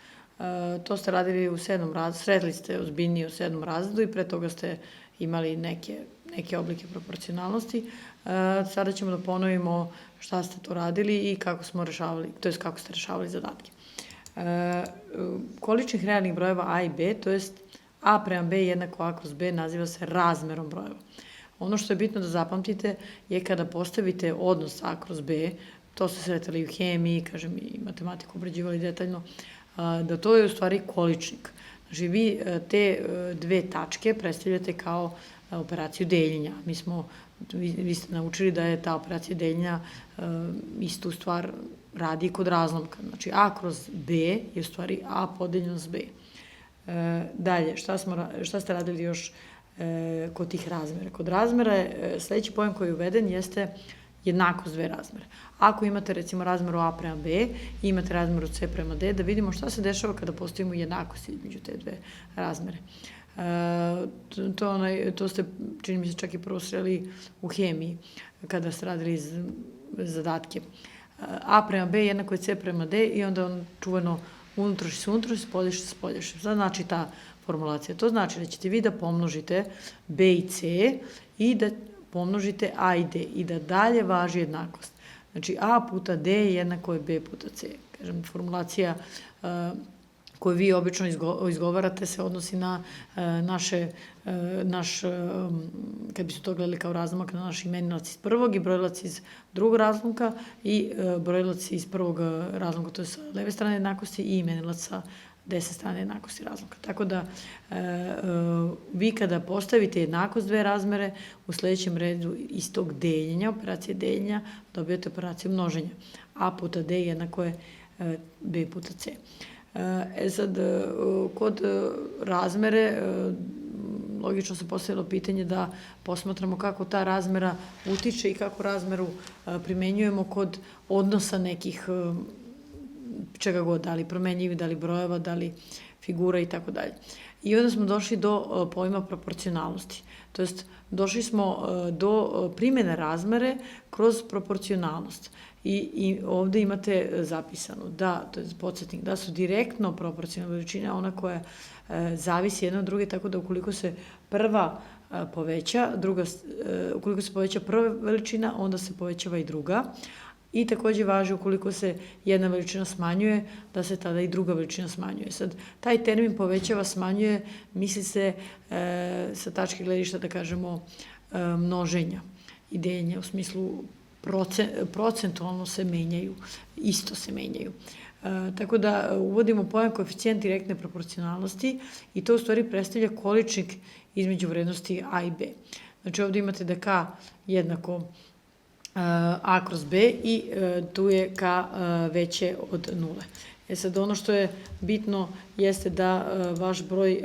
To ste radili u 7. razredu, sredili ste ozbiljnije u 7. razredu i pre toga ste imali neke oblike proporcionalnosti. Sada ćemo da ponovimo šta ste to radili i kako smo rešavali, to jest kako ste rešavali zadatke. Količnik realnih brojeva a i b, to jest a prema b jednako a kroz b, naziva se razmerom brojeva. Ono što je bitno da zapamtite je kada postavite odnos a kroz b, to ste sretali u hemiji, kažem i matematiku obrađivali detaljno, da to je u stvari količnik. Znači vi te dve tačke predstavljate kao operaciju deljenja. Vi ste naučili da je ta operacija deljenja istu stvar radi kod razlomka. Znači a kroz b je u stvari a podeljeno s b. Dalje, šta ste radili još kod tih razmera? Kod razmera sledeći pojam koji je uveden jeste jednakost dve razmere. Ako imate recimo razmeru A prema B i imate razmeru C prema D, da vidimo šta se dešava kada postavimo jednakost između te dve razmere. To ste, čini mi se, čak i prvo sreli u hemiji, kada ste radili zadatke. A prema B jednako je C prema D i onda on čuveno unutrašnji se unutrašnji, spoljašnji se spoljašnji. Šta znači ta formulacija? To znači da ćete vi da pomnožite B i C i da pomnožite A i D i da dalje važi jednakost. Znači A puta D jednako je B puta C. Kažem, formulacija koju vi obično izgovarate se odnosi na kad bi su to gledali kao razlomak, na naš imenilac iz prvog i brojilac iz drugog razlomka i brojilac iz prvog razlomka, to je sa leve strane jednakosti, i imenilac sa desne strane jednakosti razlomka. Tako da vi kada postavite jednakost dve razmere, u sledećem redu iz tog deljenja, operacije deljenja, dobijete operaciju množenja. A puta D jednako je B puta C. Sad, kod razmere, logično se postavilo pitanje da posmatramo kako ta razmera utiče i kako razmeru primenjujemo kod odnosa nekih čega god, da li promenljivi, da li brojeva, da li figura i tako dalje. I onda smo došli do pojma proporcionalnosti. To jest, došli smo do primjene razmere kroz proporcionalnost. I ovde imate zapisano da, to je podsjetnik, da su direktno proporcionalne veličine ona koja zavisi jedna od druge, tako da ukoliko se prva poveća, ukoliko se poveća prva veličina, onda se povećava i druga. I takođe važi ukoliko se jedna veličina smanjuje, da se tada i druga veličina smanjuje. Sad, taj termin povećava, smanjuje, misli se sa tačke gledišta, da kažemo, množenja i deljenja, u smislu procentualno se menjaju, isto se menjaju. Tako da uvodimo pojam koeficijent direktne proporcionalnosti i to u stvari predstavlja količnik između vrednosti A i B. Znači ovde imate da K jednako A kroz B i tu je K veće od nule. Sad, ono što je bitno jeste da vaš broj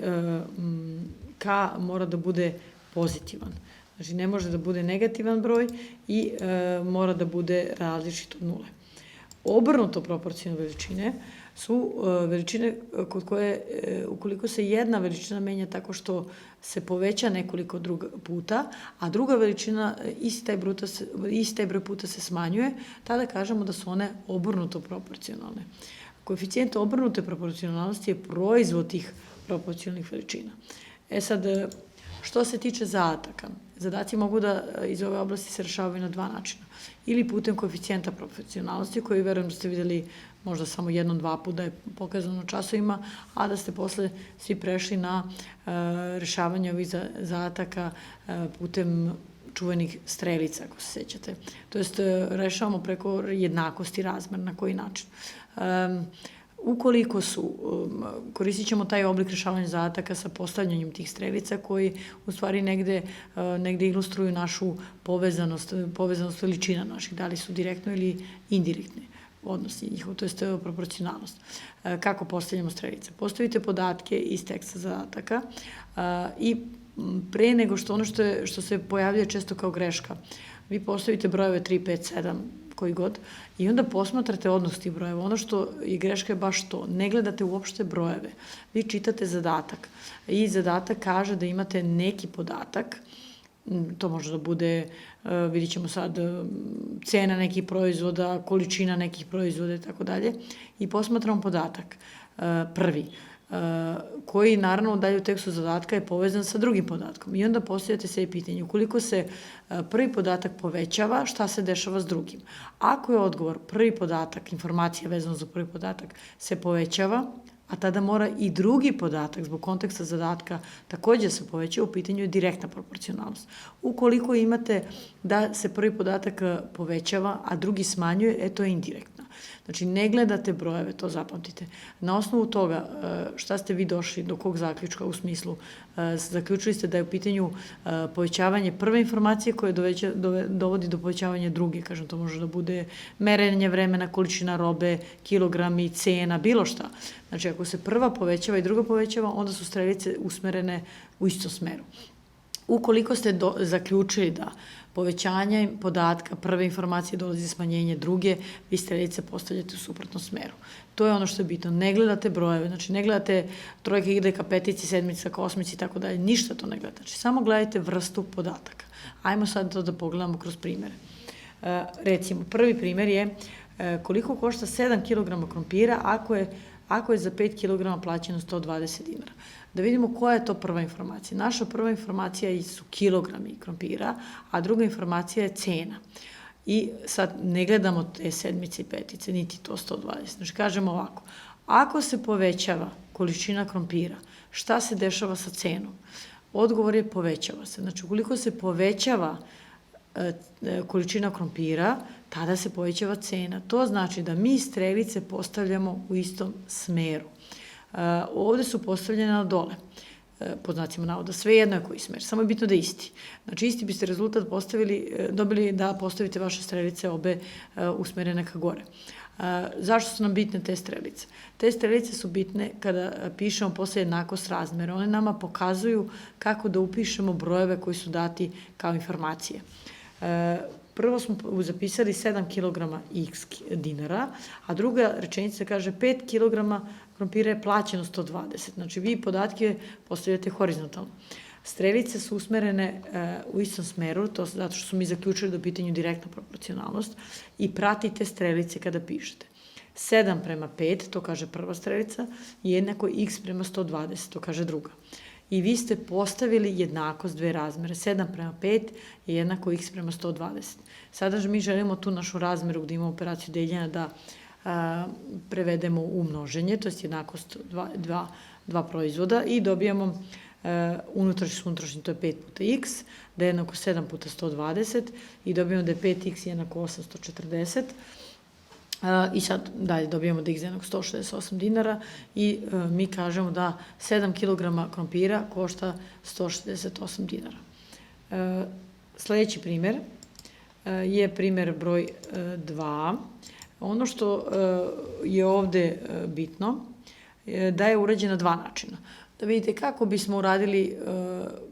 K mora da bude pozitivan. Znači, ne može da bude negativan broj i mora da bude različit od nule. Obrnuto proporcionalne veličine su veličine kod koje, ukoliko se jedna veličina menja tako što se poveća nekoliko puta, a druga veličina isti taj broj puta se smanjuje, tada kažemo da su one obrnuto proporcionalne. Koeficijent obrnute proporcionalnosti je proizvod tih proporcionalnih veličina. Sad, što se tiče zadataka, zadaci mogu da iz ove oblasti se rešavaju na dva načina. Ili putem koeficijenta proporcionalnosti, koji verujem da ste videli možda samo jednom, dva puta je pokazano na časovima, a da ste posle svi prešli na rešavanje ovih zadataka putem čuvenih strelica, ako se sećate. To jest, rešavamo preko jednakosti razmera, na koji način. Ukoliko koristit ćemo taj oblik rešavanja zadataka sa postavljanjem tih strelica koji u stvari negde ilustruju našu povezanost veličina naših, da li su direktno ili indirektne odnosi njihov, to je proporcionalnost. Kako postavljamo strelice? Postavite podatke iz teksta zadataka i pre nego što ono što se pojavlja često kao greška, vi postavite brojeve 3, 5, 7, koji god, i onda posmatrate odnos tih brojeva. Ono što je greška je baš to. Ne gledate uopšte brojeve. Vi čitate zadatak i zadatak kaže da imate neki podatak, to može da bude, vidit ćemo sad, cena nekih proizvoda, količina nekih proizvoda i tako dalje, i posmatramo podatak prvi, koji naravno dalje u tekstu zadatka je povezan sa drugim podatkom. I onda postavljate se i pitanje, ukoliko se prvi podatak povećava, šta se dešava s drugim? Ako je odgovor prvi podatak, informacija vezana za prvi podatak, se povećava, a tada mora i drugi podatak zbog konteksta zadatka takođe se poveća, u pitanju je direktna proporcionalnost. Ukoliko imate da se prvi podatak povećava, a drugi smanjuje, to je indirektna. Znači, ne gledate brojeve, to zapamtite. Na osnovu toga, šta ste vi došli, do kog zaključka, u smislu, zaključili ste da je u pitanju povećavanje prve informacije koje dovodi do povećavanja druge, kažem, to može da bude merenje vremena, količina robe, kilogrami, cena, bilo šta. Znači, ako se prva povećava i druga povećava, onda su strelice usmerene u istom smeru. Ukoliko ste zaključili da povećanje podatka prve informacije dolazi smanjenje druge, vi strelice postavljate u suprotnom smeru. To je ono što je bitno. Ne gledate brojeve, znači ne gledate trojke ide ka petici, sedmici, ka osmici i tako dalje. Ništa to ne gledate. Znači samo gledajte vrstu podataka. Ajmo sad to da pogledamo kroz primere. Recimo, prvi primer je koliko košta 7 kg krompira ako je za 5 kg plaćeno 120 dinara. Da vidimo koja je to prva informacija. Naša prva informacija su kilogrami krompira, a druga informacija je cena. I sad ne gledamo te sedmice i petice, niti to 120. Znači kažemo ovako, ako se povećava količina krompira, šta se dešava sa cenom? Odgovor je povećava se. Znači ukoliko se povećava količina krompira, tada se povećava cena. To znači da mi strelice postavljamo u istom smeru. Ovde su postavljene na dole, pod znacima navoda, sve jedno je koji smer, samo je bitno da je isti. Znači isti biste rezultat dobili da postavite vaše strelice obe usmerene ka gore. Zašto su nam bitne te strelice? Te strelice su bitne kada pišemo posle jednakost razmera. One nama pokazuju kako da upišemo brojeve koji su dati kao informacije. Prvo smo zapisali 7 kg x dinara, a druga rečenica kaže 5 kg krompira je plaćeno 120. Znači vi podatke postavljate horizontalno. Strelice su usmerene u istom smeru, to zato što su mi zaključili da je u pitanju direktna proporcionalnost i pratite strelice kada pišete. 7 prema 5, to kaže prva strelica, je jednako x prema 120, to kaže druga. I vi ste postavili jednakost dve razmere. 7 prema 5 je jednako x prema 120. Sada mi želimo tu našu razmeru gde imamo operaciju deljenja da prevedemo u množenje, to je jednakost dva proizvoda i dobijamo unutrašnji, to je 5 puta x, da je jednako 7 puta 120 i dobijamo da je 5x jednako 840. I sad dalje dobijamo da je x jednako 168 dinara i mi kažemo da 7 kg krompira košta 168 dinara. Sledeći primer je primer broj 2. Ono što je ovde bitno da je urađeno na dva načina. Da vidite kako bismo uradili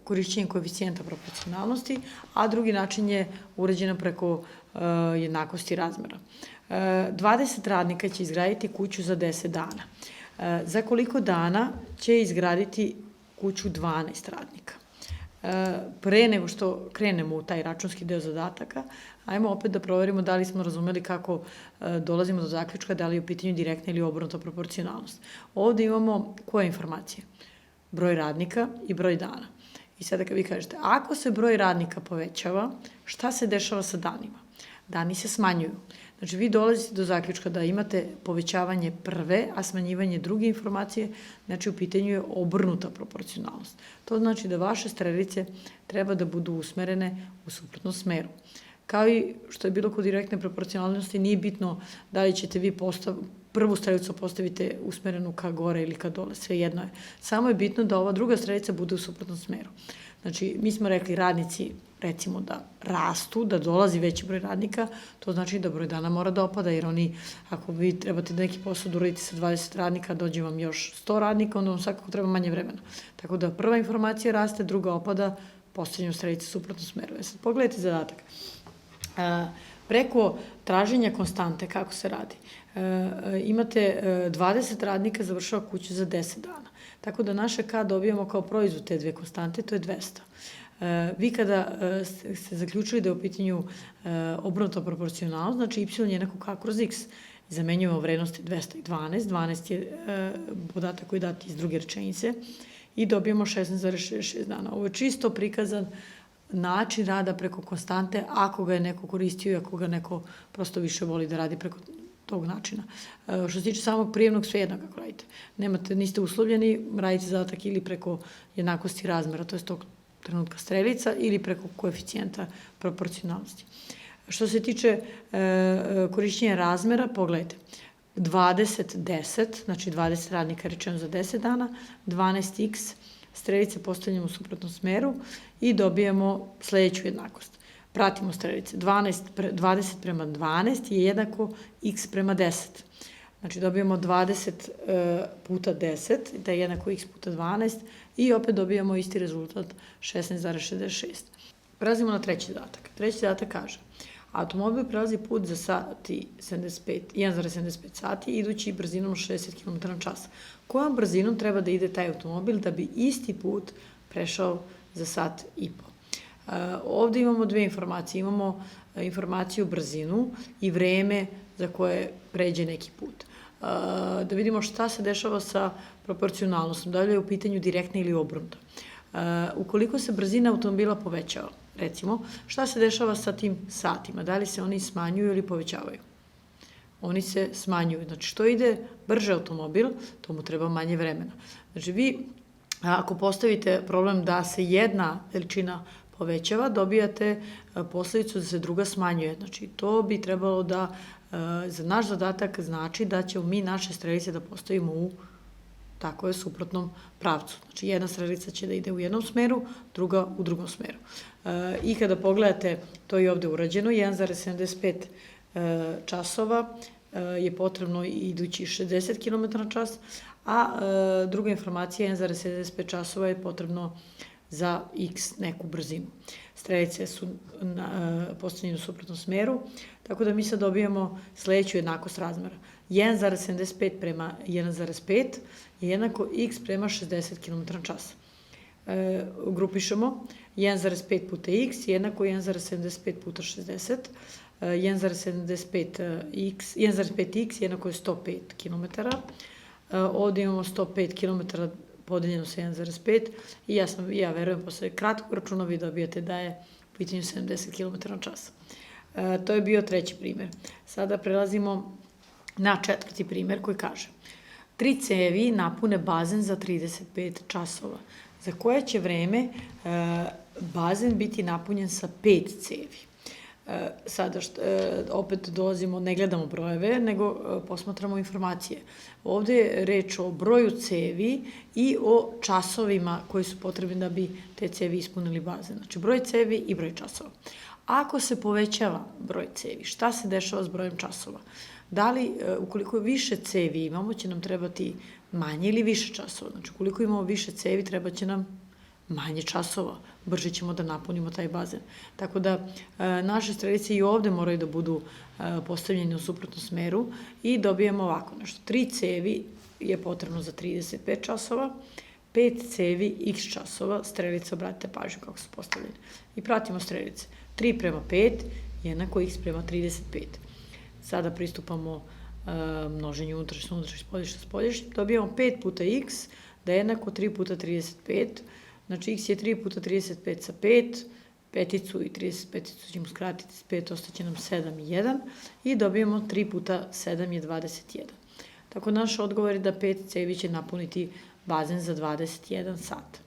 korišćenje koeficijenta proporcionalnosti, a drugi način je urađeno preko jednakosti razmera. 20 radnika će izgraditi kuću za 10 dana. Za koliko dana će izgraditi kuću 12 radnika? Pre nego što krenemo u taj računski deo zadataka, ajmo opet da proverimo da li smo razumeli kako dolazimo do zaključka, da li je u pitanju direktna ili obrnuta proporcionalnost. Ovde imamo koje informacije? Broj radnika i broj dana. I sada kad vi kažete, ako se broj radnika povećava, šta se dešava sa danima? Dani se smanjuju. Znači, vi dolazite do zaključka da imate povećavanje prve, a smanjivanje druge informacije, znači u pitanju je obrnuta proporcionalnost. To znači da vaše strelice treba da budu usmerene u suprotnom smeru. Kao i što je bilo kod direktne proporcionalnosti, nije bitno da li ćete vi prvu strelicu postavite usmerenu ka gore ili ka dole, sve jedno je. Samo je bitno da ova druga strelica bude u suprotnom smeru. Znači, mi smo rekli radnici, recimo da rastu, da dolazi veći broj radnika, to znači da broj dana mora da opada, jer oni, ako vi trebate da neki posao da uradite sa 20 radnika, dođe vam još 100 radnika, onda vam svakako treba manje vremena. Tako da prva informacija raste, druga opada, postavljamo strelice u suprotnom smeru. Sad pogledajte zadatak. Preko traženja konstante, kako se radi? Imate 20 radnika završava kuću za 10 dana. Tako da naše K dobijamo kao proizvod te dve konstante, to je 200. Vi kada ste zaključili da je u pitanju obrnuta proporcionalnost, znači y je jednako K kroz x. Zamenjujemo vrednosti 212, 12 je podatak koji je dat iz druge rečenice i dobijemo 16,66 dana. Ovo je čisto prikazan način rada preko konstante, ako ga je neko koristio i ako ga neko prosto više voli da radi preko tog načina. Što se tiče samog prijemnog, sve jedno kako radite. Niste uslovljeni, radite zadatak ili preko jednakosti razmera, to je tog trenutka strelica, ili preko koeficijenta proporcionalnosti. Što se tiče korišćenja razmera, pogledajte, 20-10, znači 20 radnika rečeno za 10 dana, 12x, strelice postavljamo u suprotnom smeru i dobijemo sledeću jednakost. Pratimo strelice. 20 prema 12 je jednako x prema 10. Znači dobijemo 20 puta 10, da je jednako x puta 12, I opet dobijamo isti rezultat 16,66. Prelazimo na treći zadatak. Treći zadatak kaže: automobil prelazi put za 1,75 sati idući brzinom 60 km/h. Kojom brzinom treba da ide taj automobil da bi isti put prešao za sat i po? Ovde imamo dve informacije. Imamo informaciju brzinu i vreme za koje pređe neki put. Da vidimo šta se dešava sa proporcionalnostom, da li je u pitanju direktna ili obrnuta. Ukoliko se brzina automobila povećava, recimo, šta se dešava sa tim satima? Da li se oni smanjuju ili povećavaju? Oni se smanjuju. Znači, što ide brže automobil, to mu treba manje vremena. Znači, vi, ako postavite problem da se jedna veličina povećava, dobijate posledicu da se druga smanjuje. Znači, to bi trebalo da za naš zadatak znači da ćemo mi naše strelice da postavimo u tako je suprotnom pravcu. Znači, jedna strelica će da ide u jednom smeru, druga u drugom smeru. I kada pogledate, to je ovde urađeno, 1,75 časova je potrebno idući 60 km/h, a druga informacija 1,75 časova je potrebno za x neku brzinu. Strelice su postavljene u suprotnom smeru, tako da mi sad dobijamo sledeću jednakost razmera. 1,75 prema 1,5 je jednako x prema 60 km/h. Grupišemo 1,5 puta x je jednako 1,75 puta 60. 1,5x jednako je 105 km. Ovde imamo 105 km podeljeno sa 1,5 i ja verujem posle kratkog računa vi dobijate da je u pitanju 70 km/h. To je bio treći primer. Sada prelazimo na četvrti primer koji kaže: 3 cevi napune bazen za 35 časova. Za koje će vreme bazen biti napunjen sa 5 cevi? Sada opet dolazimo, ne gledamo brojeve, nego posmatramo informacije. Ovde je reč o broju cevi i o časovima koji su potrebni da bi te cevi ispunili bazen. Znači, broj cevi i broj časova. Ako se povećava broj cevi, šta se dešava s brojem časova? Da li, ukoliko više cevi imamo, će nam trebati manje ili više časova? Znači, ukoliko imamo više cevi, treba će nam manje časova, brže ćemo da napunimo taj bazen. Tako da naše strelice i ovde moraju da budu postavljene u suprotnom smeru i dobijemo ovako nešto. 3 cevi je potrebno za 35 časova, 5 cevi x časova, strelice, obratite pažnju kako su postavljene. I pratimo strelice. 3 prema 5 jednako x prema 35. Sada pristupamo množenju unutrašnje, spoljašnje. Dobijamo 5 puta x da je jednako 3 puta 35. Znači, x je 3 puta 35 sa 5, peticu i 35 ćemo skratiti s 5, ostaće nam 7 i 1 i dobijemo 3 puta 7 je 21. Tako naš odgovor je da 5 cevi će napuniti bazen za 21 sat.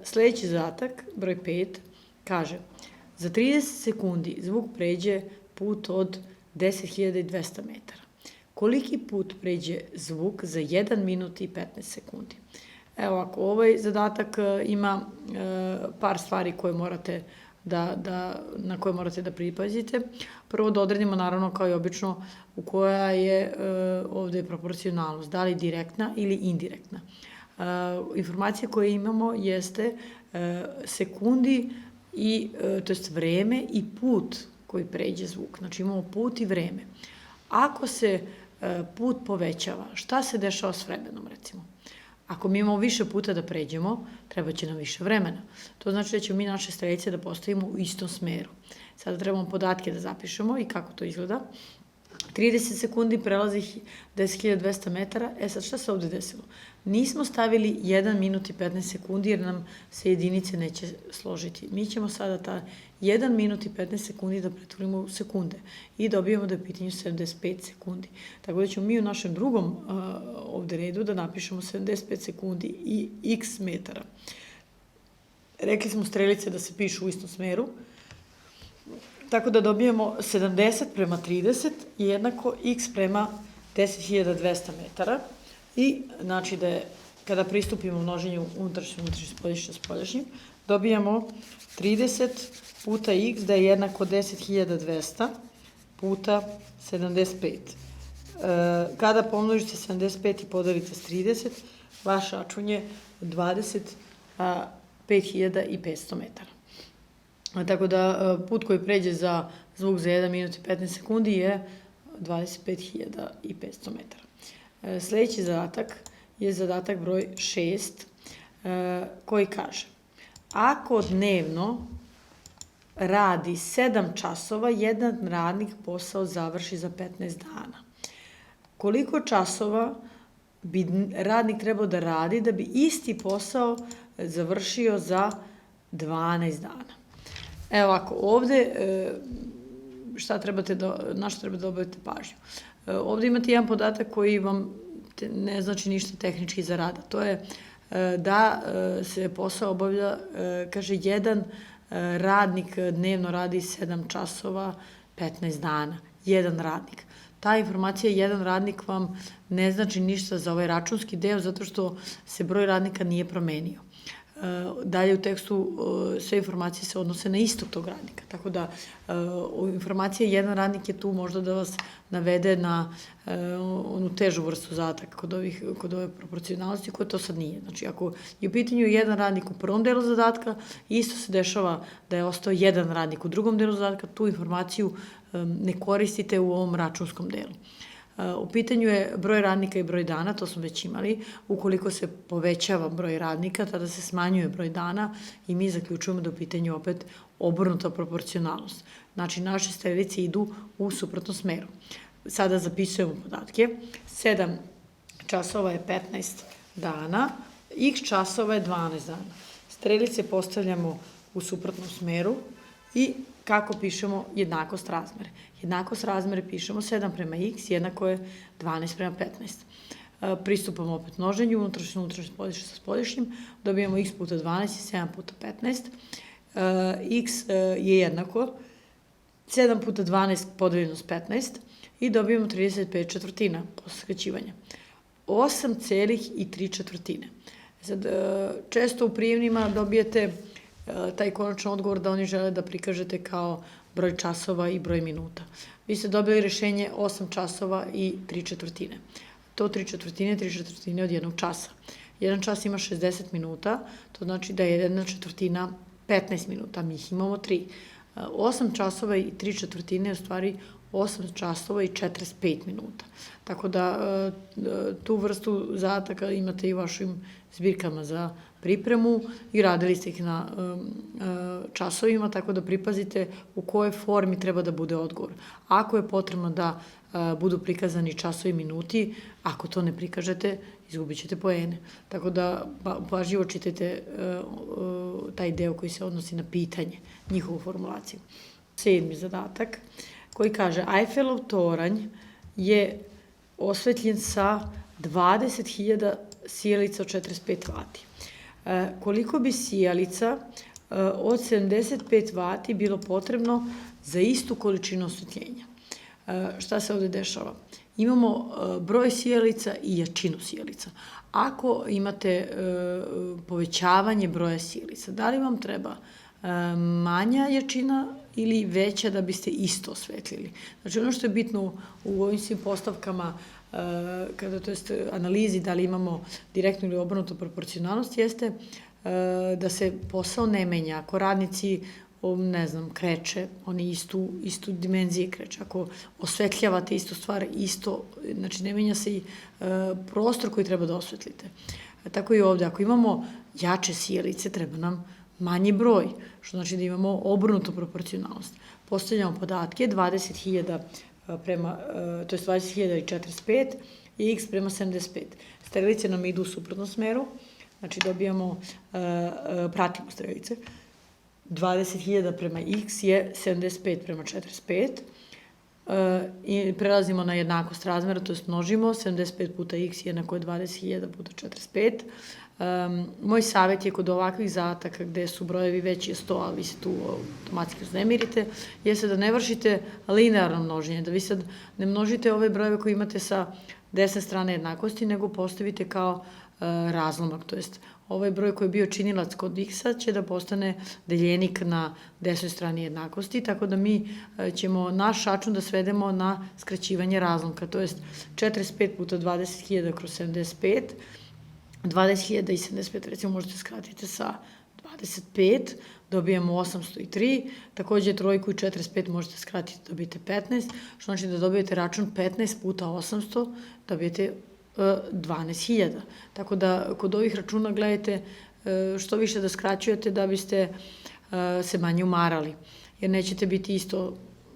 Sledeći zadatak, broj 5, kaže: za 30 sekundi zvuk pređe put od 10.200 metara. Koliki put pređe zvuk za 1 minut i 15 sekundi? Evo, ako ovaj zadatak ima par stvari koje morate na koje morate da pripazite. Prvo da odredimo, naravno, kao i obično, u koja je ovde proporcionalnost, da li direktna ili indirektna. Informacija koje imamo jeste sekundi, to jest vreme i put koji pređe zvuk. Znači, imamo put i vreme. Ako se put povećava, šta se dešava s vremenom, recimo? Ako mi imamo više puta da pređemo, treba će nam više vremena. To znači da ćemo mi naše strelice da postavimo u istom smeru. Sada trebamo podatke da zapišemo i kako to izgleda. 30 sekundi prelazi 10.200 metara. Sad šta se ovde desilo? Nismo stavili 1 minut i 15 sekundi jer nam se jedinice neće složiti. Mi ćemo sada ta 1 minut i 15 sekundi da pretvorimo u sekunde i dobijemo da je pitanju 75 sekundi. Tako da ćemo mi u našem drugom ovde redu da napišemo 75 sekundi i x metara. Rekli smo strelice da se pišu u istom smeru. Tako da dobijemo 70 prema 30 je jednako x prema 10.200 metara. I znači da je, kada pristupimo množenju unutrašnjim, spoljašnjim, dobijamo 30 puta x da je jednako 10.200 puta 75. Kada pomnožite 75 i podelite s 30, vaš račun je 25.500 metara. Tako da put koji pređe za zvuk za 1 minut i 15 sekundi je 25.500 metara. Sledeći zadatak je zadatak broj 6, koji kaže: ako dnevno radi 7 časova, jedan radnik posao završi za 15 dana. Koliko časova bi radnik trebao da radi da bi isti posao završio za 12 dana? Evo ovako, ovde na što treba da obavite pažnju. Ovde imate jedan podatak koji vam ne znači ništa tehnički za rada. To je da se posao obavlja, kaže, jedan radnik dnevno radi 7 časova 15 dana. Jedan radnik. Ta informacija, jedan radnik, vam ne znači ništa za ovaj računski deo, zato što se broj radnika nije promenio. Dalje u tekstu sve informacije se odnose na istog tog radnika, tako da informacija jedan radnik je tu možda da vas navede na onu težu vrstu zadataka kod ove proporcionalnosti, koja to sad nije. Znači, ako je u pitanju jedan radnik u prvom delu zadatka, isto se dešava da je ostao jedan radnik u drugom delu zadatka, tu informaciju ne koristite u ovom računskom delu. U pitanju je broj radnika i broj dana, to smo već imali. Ukoliko se povećava broj radnika, tada se smanjuje broj dana i mi zaključujemo da u pitanju opet obrnuta proporcionalnost. Znači, naše strelice idu u suprotnom smeru. Sada zapisujemo podatke. 7 časova je 15 dana, x časova je 12 dana. Strelice postavljamo u suprotnom smeru i kako pišemo jednakost razmere. Jednakost razmere pišemo 7 prema x jednako je 12 prema 15. Pristupamo opet množenju, unutrašnje, spolješnje sa spolješnjim, dobijamo x puta 12 i 7 puta 15. X je jednako 7 puta 12 podeljeno s 15 i dobijemo 35/4 posle skraćivanja. 8,3. Sad, često u prijemnima dobijete taj konačan odgovor da oni žele da prikažete kao broj časova i broj minuta. Vi ste dobili rešenje 8 časova i 3/4. To 3/4 od jednog časa. Jedan čas ima 60 minuta, to znači da je 1/4 15 minuta, mi ih imamo 3. 8 časova i 3/4 je u stvari 8 časova i 45 minuta. Tako da tu vrstu zadataka imate i u vašim zbirkama za pripremu i radili ste ih na časovima, tako da pripazite u kojoj formi treba da bude odgovor. Ako je potrebno da budu prikazani časovi i minuti, ako to ne prikažete, izgubit ćete poene. Tako da pažljivo čitajte taj deo koji se odnosi na pitanje, njihovu formulaciju. 7. zadatak koji kaže: Eiffelov toranj je osvetljen sa 20.000 sijalica od 45 vati. Koliko bi sijalica od 75 vati bilo potrebno za istu količinu osvetljenja? Šta se ovde dešava? Imamo broj sijalica i jačinu sijalica. Ako imate povećavanje broja sijalica, da li vam treba manja jačina ili veća da biste isto osvetlili? Znači, ono što je bitno u ovim svim postavkama, to jest analizi da li imamo direktnu ili obrnutu proporcionalnost, jeste da se posao ne menja. Ako radnici, ne znam, kreče, oni istu dimenzije kreče. Ako osvetljavate istu stvar, znači ne menja se i prostor koji treba da osvetlite. Tako i ovde, ako imamo jače sijalice, treba nam manji broj, što znači da imamo obrnutu proporcionalnost. Postavljamo podatke, 20.000 prema, to je 20.045 i x prema 75. Strelice nam idu u suprotnom smeru, znači dobijamo, pratimo strelice. 20.000 prema x je 75 prema 45 i prelazimo na jednakost razmera, to je množimo, 75 puta x jednako je 20.000 puta 45. Moj savjet je kod ovakvih zadataka gde su brojevi veći je 100, ali vi se tu automatski uznemirite, jeste da ne vršite linearno množenje, da vi sad ne množite ove brojeve koje imate sa desne strane jednakosti, nego postavite kao razlomak, to jest ovaj broj koji je bio činilac kod x-a će da postane deljenik na desnoj strani jednakosti, tako da mi ćemo naš račun da svedemo na skraćivanje razlomka, to jest 45 puta 20.000 kroz 75, 20.075 recimo možete skratiti sa 25, dobijemo 803, takođe trojku i 45 možete skratiti, dobijete 15, što znači da dobijete račun 15 puta 800, dobijete 12.000. Tako da kod ovih računa gledajte što više da skraćujete da biste se manje umarali, jer nećete biti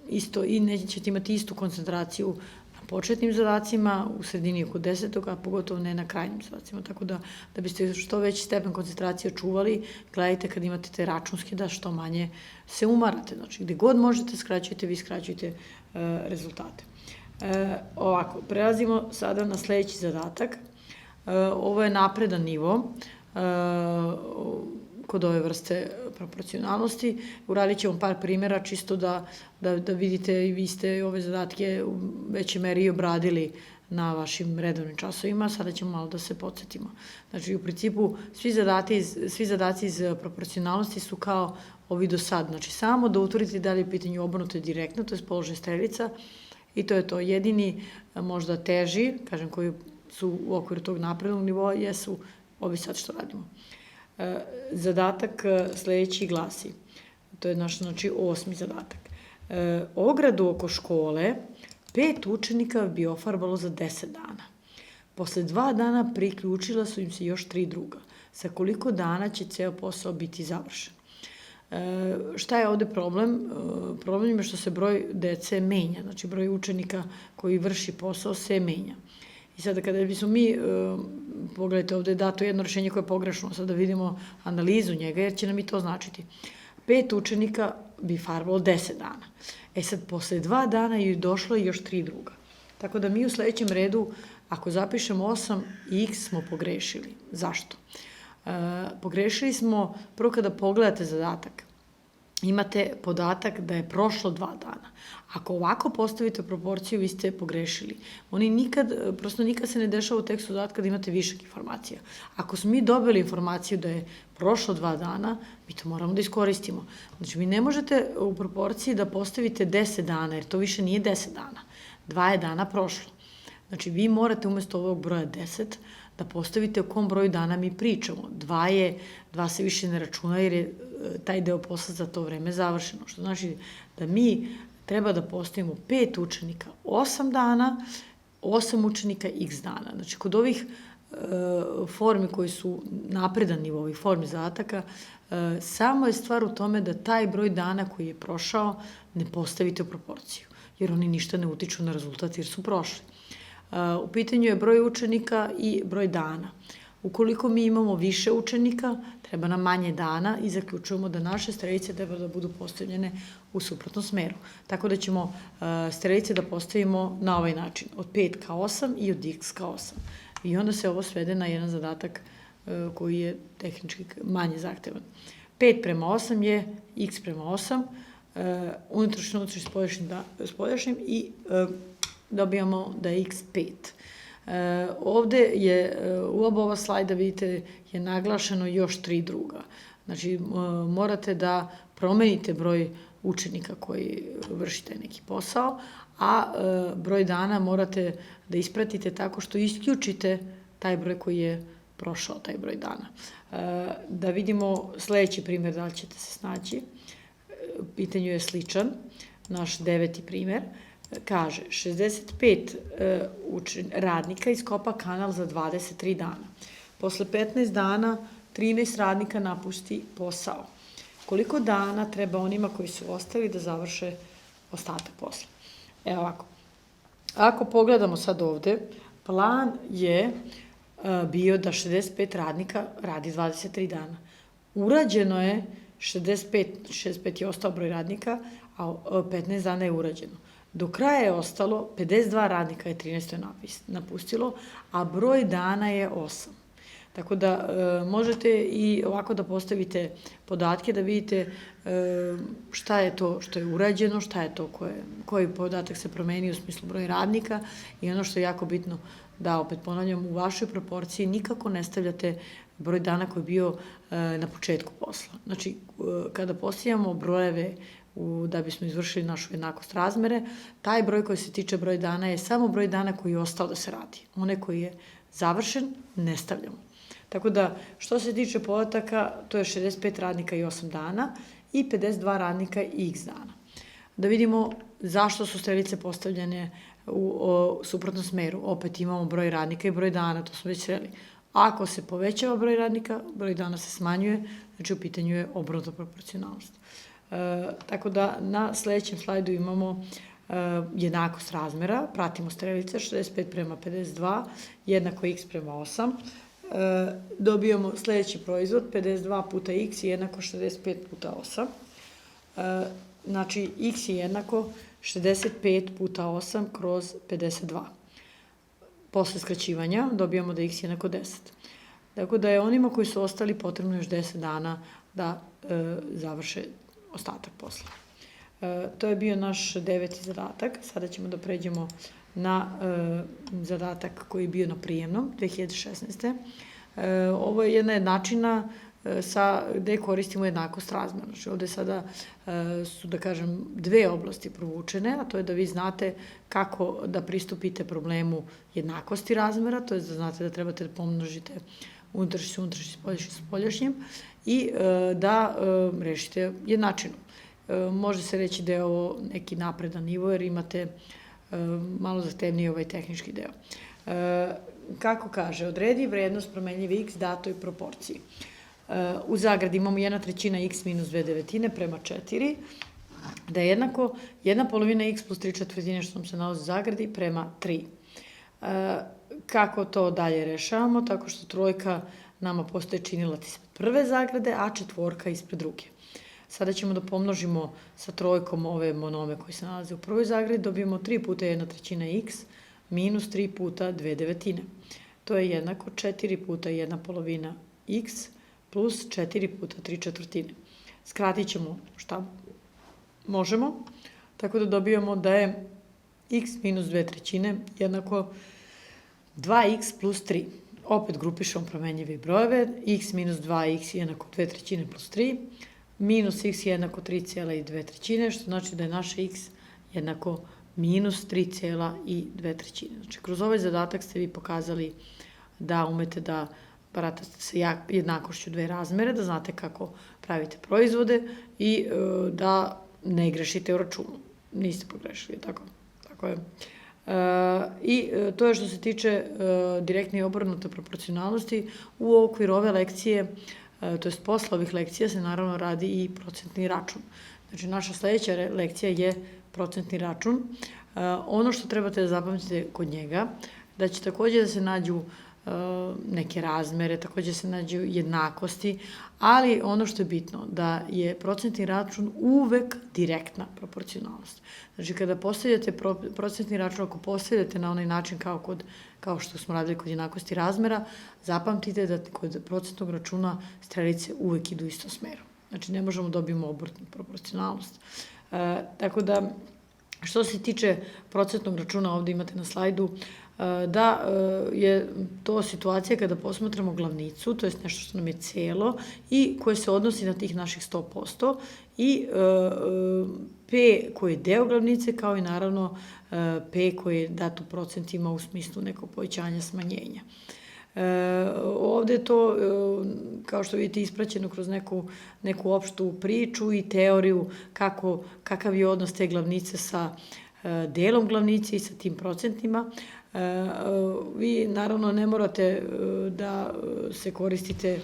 isto i nećete imati istu koncentraciju na početnim zadacima, u sredini oko 10. a pogotovo ne na krajnjim zadacima. Tako da biste što veći stepen koncentracije čuvali, gledajte kad imate te računske da što manje se umarate. Znači, gde god možete skraćujete, vi skraćujete rezultate. Ovako, prelazimo sada na sledeći zadatak. Ovo je napredan nivo kod ove vrste proporcionalnosti. Uradit ćemo par primjera čisto da vidite i vi ste ove zadatke u većoj meri i obradili na vašim redovnim časovima. Sada ćemo malo da se podsjetimo. Znači, u principu, svi zadaci iz proporcionalnosti su kao ovi do sad. Znači, samo da utvrdite da li je u pitanju obrnuto direktno, to je položaj strelica, i to je to. Jedini, možda teži, kažem, koji su u okviru tog naprednog nivoa, jesu ovi sad što radimo. Zadatak sledeći glasi, to je naš, znači, 8. zadatak. Ogradu oko škole 5 učenika bi ofarbalo za 10 dana. Posle 2 dana priključila su im se još 3 druga. Sa koliko dana će ceo posao biti završen? Šta je ovde problem? Problem je što se broj dece menja, znači broj učenika koji vrši posao se menja. I sada kada bismo mi, pogledajte ovde je dato jedno rešenje koje je pogrešno, sada vidimo analizu njega jer će nam i to značiti. 5 učenika bi farbalo 10 dana. Sad, posle 2 dana je došlo i još 3 druga. Tako da mi u sledećem redu, ako zapišemo 8, x smo pogrešili. Zašto? Pogrešili smo, prvo kada pogledate zadatak, imate podatak da je prošlo 2 dana. Ako ovako postavite proporciju, vi ste pogrešili. Prosto nikad se ne dešava u tekstu zadatka da imate višak informacija. Ako smo mi dobili informaciju da je prošlo 2 dana, mi to moramo da iskoristimo. Znači, vi ne možete u proporciji da postavite 10 dana, jer to više nije 10 dana. 2 je dana prošlo. Znači, vi morate umesto ovog broja 10 da postavite o kom broju dana mi pričamo. 2 se više ne računa jer je taj deo posla za to vreme završeno. Što znači da mi treba da postavimo 5 učenika 8 dana, 8 učenika x dana. Znači, kod ovih formi koji su napredan nivo, ovih formi zadataka, samo je stvar u tome da taj broj dana koji je prošao ne postavite u proporciju, jer oni ništa ne utiču na rezultat jer su prošli. U pitanju je broj učenika i broj dana. Ukoliko mi imamo više učenika, treba nam manje dana i zaključujemo da naše strelice treba da budu postavljene u suprotnom smeru. Tako da ćemo strelice da postavimo na ovaj način, od 5 ka 8 i od x ka 8. I onda se ovo svede na jedan zadatak koji je tehnički manje zahtevan. 5 prema 8 je x prema 8, unutrašnji spoljašnjim i dobijamo da je x 5. Ovde je, u oba ova slajda vidite, je naglašeno još 3 druga. Znači, morate da promenite broj učenika koji vršite neki posao, a broj dana morate da ispratite tako što isključite taj broj koji je prošao, taj broj dana. Da vidimo sledeći primjer, da li ćete se snaći. Pitanju je sličan, naš 9. primjer. Kaže, 65 radnika iskopa kanal za 23 dana. Posle 15 dana 13 radnika napusti posao. Koliko dana treba onima koji su ostali da završe ostatak posla? Evo ovako. Ako pogledamo sad ovde, plan je bio da 65 radnika radi 23 dana. Urađeno je 65 je ostao broj radnika, a 15 dana je urađeno. Do kraja je ostalo 52 radnika je 13. napustilo, a broj dana je 8. Tako da možete i ovako da postavite podatke, da vidite šta je to što je urađeno, šta je to koji podatak se promenio u smislu broj radnika i ono što je jako bitno da, opet ponavljam, u vašoj proporciji nikako ne stavljate broj dana koji je bio na početku posla. Znači, kada postavljamo brojeve da bismo izvršili našu jednakost razmere, taj broj koji se tiče broj dana je samo broj dana koji je ostao da se radi. One koji je završen, ne stavljamo. Tako da, što se tiče podataka, to je 65 radnika i 8 dana i 52 radnika i x dana. Da vidimo zašto su strelice postavljene u suprotnom smeru. Opet imamo broj radnika i broj dana, to smo već sreli. Ako se povećava broj radnika, broj dana se smanjuje, znači u pitanju je obrnuta proporcionalnost. Tako da na sledećem slajdu imamo jednakost razmera, pratimo strelice 65 prema 52, jednako x prema 8, dobijamo sledeći proizvod, 52 puta x je jednako 65 puta 8, znači x je jednako 65 puta 8 kroz 52. Posle skraćivanja dobijamo da x je jednako 10. Tako da je onima koji su ostali potrebno još 10 dana da završe ostatak posla. To je bio naš 9. zadatak. Sada ćemo da pređemo na zadatak koji je bio na prijemnom 2016. Ovo je jedna jednačina gde koristimo jednakost razmera. Znači ovde sada su, da kažem, dve oblasti provučene, a to je da vi znate kako da pristupite problemu jednakosti razmera, to je da znate da trebate da pomnožite unutrašnji s unutrašnjim, spoljašnjim s spoljašnjim i da rešite jednačinu. Može se reći da je ovo neki napredan nivo jer imate malo zahtevniji ovaj tehnički deo. Kako kaže, odredi vrednost promenljive x datoj proporciji. U zagradi imamo 1/3 x minus 2/9 prema 4, da je jednako 1/2 x plus 3/4 što nam se nalazi u zagradi prema 3. Kako to dalje rešavamo? Tako što trojka nama postaje činilac ispred prve zagrade, a četvorka ispred druge. Sada ćemo da pomnožimo sa trojkom ove monome koji se nalaze u prvoj zagradi, dobijemo 3 puta 1/3 x minus 3 puta 2/9. To je jednako 4 puta 1/2 x plus 4 puta 3/4. Skratit ćemo šta možemo, tako da dobijamo da je x minus 2/3 jednako 2x plus 3. Opet grupišemo promenljive brojeve, x minus 2x jednako 2/3 plus 3, minus x jednako 3,2, što znači da je naše x jednako minus 3,2. Znači, kroz ovaj zadatak ste vi pokazali da umete da baratate sa jednakošću dve razmere, da znate kako pravite proizvode i da ne grešite u računu. Niste pogrešili, tako? Tako je. I to je što se tiče direktne i obrnute proporcionalnosti. U okviru ove lekcije, to je posle ovih lekcija, se naravno radi i procentni račun. Znači, naša sledeća lekcija je procentni račun. Ono što trebate da zapamtite kod njega, da će takođe da se nađu neke razmere, takođe se nađu jednakosti, ali ono što je bitno, da je procentni račun uvek direktna proporcionalnost. Znači, kada postavljate procentni račun, ako postavljate na onaj način kao što smo radili kod jednakosti razmera, zapamtite da kod procentnog računa strelice uvek idu u istom smeru. Znači, ne možemo dobijemo obrtnu proporcionalnost. Tako da, što se tiče procentnog računa, ovde imate na slajdu, da je to situacija kada posmatramo glavnicu, to je nešto što nam je celo i koje se odnosi na tih naših 100% i P koji je deo glavnice, kao i naravno P koji je dat u procentima u smislu nekog povećanja, smanjenja. Ovde je to, kao što vidite, ispraćeno kroz neku opštu priču i teoriju kakav je odnos te glavnice sa delom glavnice i sa tim procentima. Vi naravno ne morate da se koristite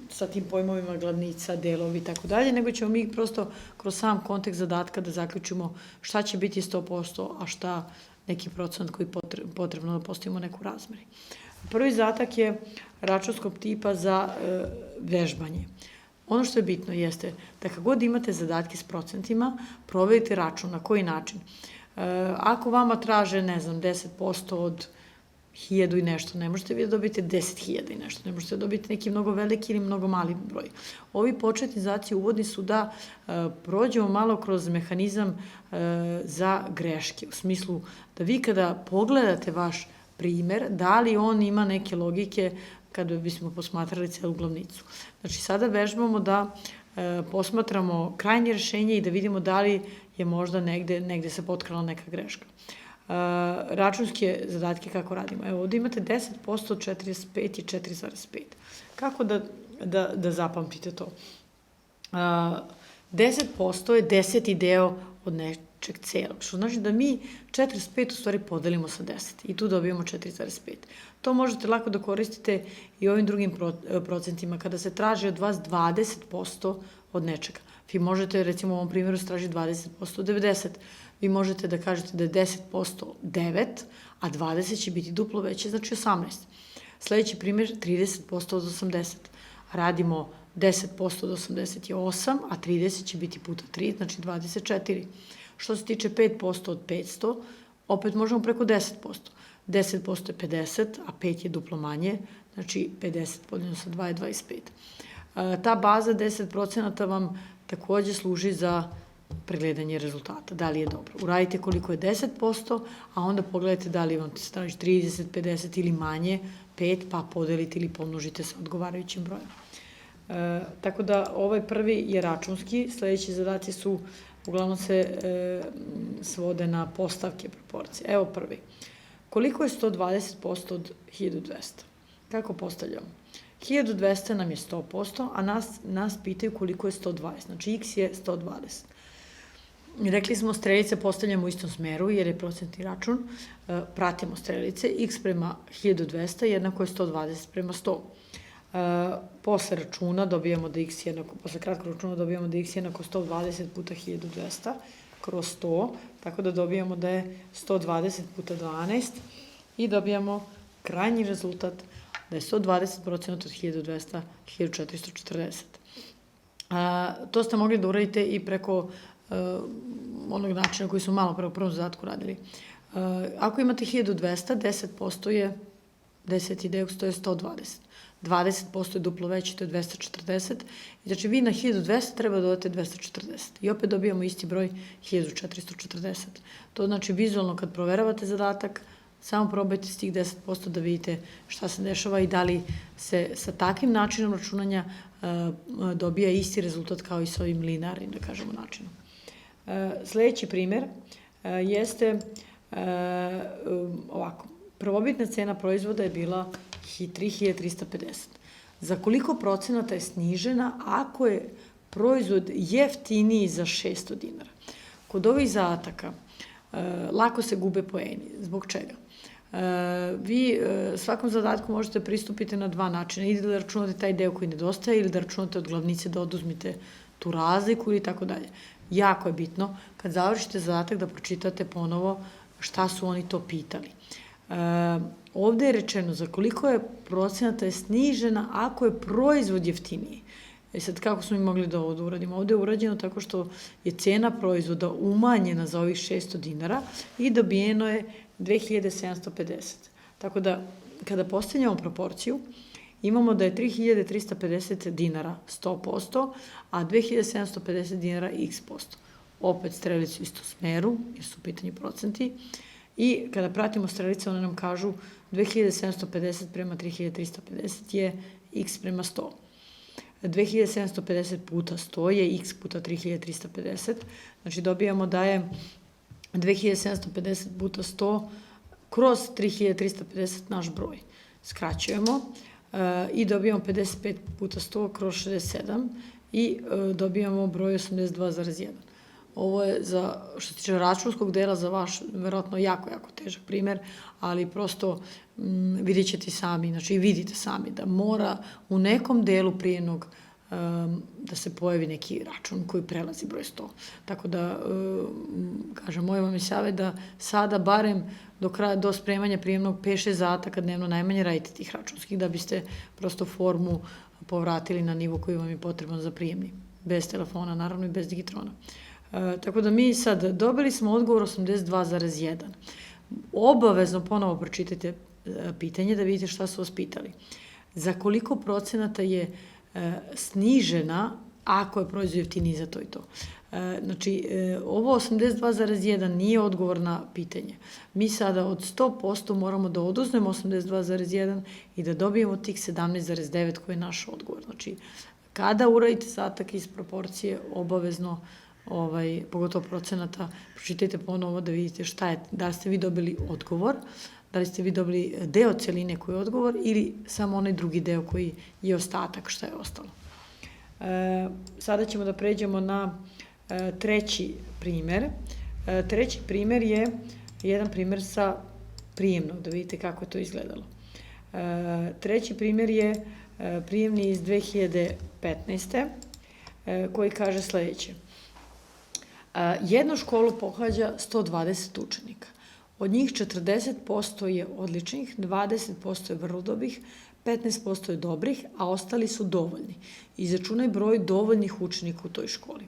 sa tim pojmovima glavnica, delovi i tako dalje, nego ćemo mi prosto kroz sam kontekst zadatka da zaključimo šta će biti 100%, a šta neki procent koji je potrebno da postavimo neku razmeri. Prvi zadatak je računskog tipa za vežbanje. Ono što je bitno jeste da kad god imate zadatke s procentima, provedite račun na koji način. Ako vama traže, ne znam, 10% od 1000 i nešto, ne možete vi da dobijete 10.000 i nešto, ne možete da dobijete neki mnogo veliki ili mnogo mali broj. Ovi početni zadaci uvodni su da prođemo malo kroz mehanizam za greške, u smislu da vi kada pogledate vaš primer, da li on ima neke logike kada bismo posmatrali celu glavnicu. Znači, sada vežbamo da posmatramo krajnje rešenje i da vidimo da li je možda negde se potkrala neka greška. Računske zadatke kako radimo. Evo, ovdje imate 10% od 45 i 4,5. Kako da zapamtite to? 10% je 10. deo od nečeg celog, što znači da mi 45 u stvari podelimo sa 10 i tu dobijemo 4,5. To možete lako da koristite i ovim drugim procentima. Kada se traži od vas 20% od nečega, vi možete, recimo u ovom primjeru se traži 20% od 90. Vi možete da kažete da je 10% 9, a 20 će biti duplo veće, znači 18. Sledeći primjer, 30% od 80. Radimo 10% od 80 je 8, a 30 će biti puta 3, znači 24. Što se tiče 5% od 500, opet možemo preko 10%. 10% je 50, a 5 je duplo manje, znači 50 podeljeno sa 2 je 25. Ta baza 10% vam takođe služi za pregledanje rezultata, da li je dobro. Uradite koliko je 10%, a onda pogledajte da li vam se traži 30, 50 ili manje, 5, pa podelite ili pomnožite sa odgovarajućim brojem. Tako da ovaj prvi je računski, sledeći zadaci su, uglavnom se svode na postavke proporcije. Evo prvi. Koliko je 120% od 1200? Kako postavljamo? 1200 nam je 100%, a nas pitaju koliko je 120, znači x je 120. Rekli smo strelice postavljamo u istom smeru jer je procentni račun, pratimo strelice, x prema 1200 jednako je 120 prema 100. Posle računa dobijamo da x jednako, posle kratkog računa dobijamo da x jednako 120 puta 1200 kroz 100, tako da dobijamo da je 120 puta 12 i dobijamo krajnji rezultat da je 120% od 1200, 1440. To ste mogli da uradite i preko onog načina koji smo malo pre u prvom zadatku radili. Ako imate 1200, 10% je 10. deo, to je 120. 20% je duplo veće, to je 240. I znači vi na 1200 treba dodate 240. I opet dobijamo isti broj 1440. To znači vizualno kad proveravate zadatak, samo probajte s tih 10% da vidite šta se dešava i da li se sa takvim načinom računanja dobija isti rezultat kao i sa ovim linearnim, da kažemo, načinom. Sledeći primer jeste ovako. Prvobitna cena proizvoda je bila 3350. Za koliko procenata je snižena ako je proizvod jeftiniji za 600 dinara? Kod ovih zadataka lako se gube poeni. Zbog čega? Vi svakom zadatku možete pristupiti na dva načina. Ili da računate taj deo koji nedostaje ili da računate od glavnice da oduzmite tu razliku ili tako dalje. Jako je bitno kad završite zadatak da pročitate ponovo šta su oni to pitali. Ovde je rečeno za koliko je procenata je snižena ako je proizvod jeftiniji. Sad kako smo mi mogli da ovo uradimo? Ovde je urađeno tako što je cena proizvoda umanjena za ovih 600 dinara i dobijeno je 2750. Tako da kada postavljamo proporciju, imamo da je 3350 dinara 100%, a 2750 dinara x%. Opet strelice u istom smeru, jer su u pitanju procenti. I kada pratimo strelice, one nam kažu 2750 prema 3350 je x prema 100. 2750 puta 100 je x puta 3350. Znači dobijamo da je 2750 puta 100 kroz 3350 naš broj. Skraćujemo i dobijamo 55 puta 100 kroz 67 i dobijamo broj 82,1. Ovo je za, što se tiče računskog dela, za vaš verovatno jako težak primer, ali prosto vidjet ćete sami, znači vidite sami da mora u nekom delu prijemnog da se pojavi neki račun koji prelazi broj 100. Tako da, kažem, moj vam je savjet da sada barem do spremanja prijemnog 5-6 zadataka dnevno najmanje radite tih računskih, da biste prosto formu povratili na nivo koji vam je potreban za prijemni. Bez telefona, naravno, i bez digitrona. Tako da mi sad dobili smo odgovor 82,1. Obavezno ponovo pročitajte pitanje da vidite šta su vas pitali. Za koliko procenata je snižena ako je proizvod jeftiniji za to i to. Znači, ovo 82,1 nije odgovor na pitanje. Mi sada od 100% moramo da oduzmemo 82,1 i da dobijemo tih 17,9 koji je naš odgovor. Znači, kada uradite zadatak iz proporcije, obavezno pogotovo procenata, pročitajte ponovo da vidite šta je, da li ste vi dobili odgovor, da li ste vi dobili deo celine koji je odgovor ili samo onaj drugi deo koji je ostatak, šta je ostalo. Sada ćemo da pređemo na treći primer. Treći primer je jedan primer sa prijemnog, da vidite kako je to izgledalo. Treći primer je prijemni iz 2015. koji kaže sledeće. Jednu školu pohađa 120 učenika. Od njih 40% je odličnih, 20% je vrlo dobrih, 15% je dobrih, a ostali su dovoljni. Izračunaj broj dovoljnih učenika u toj školi.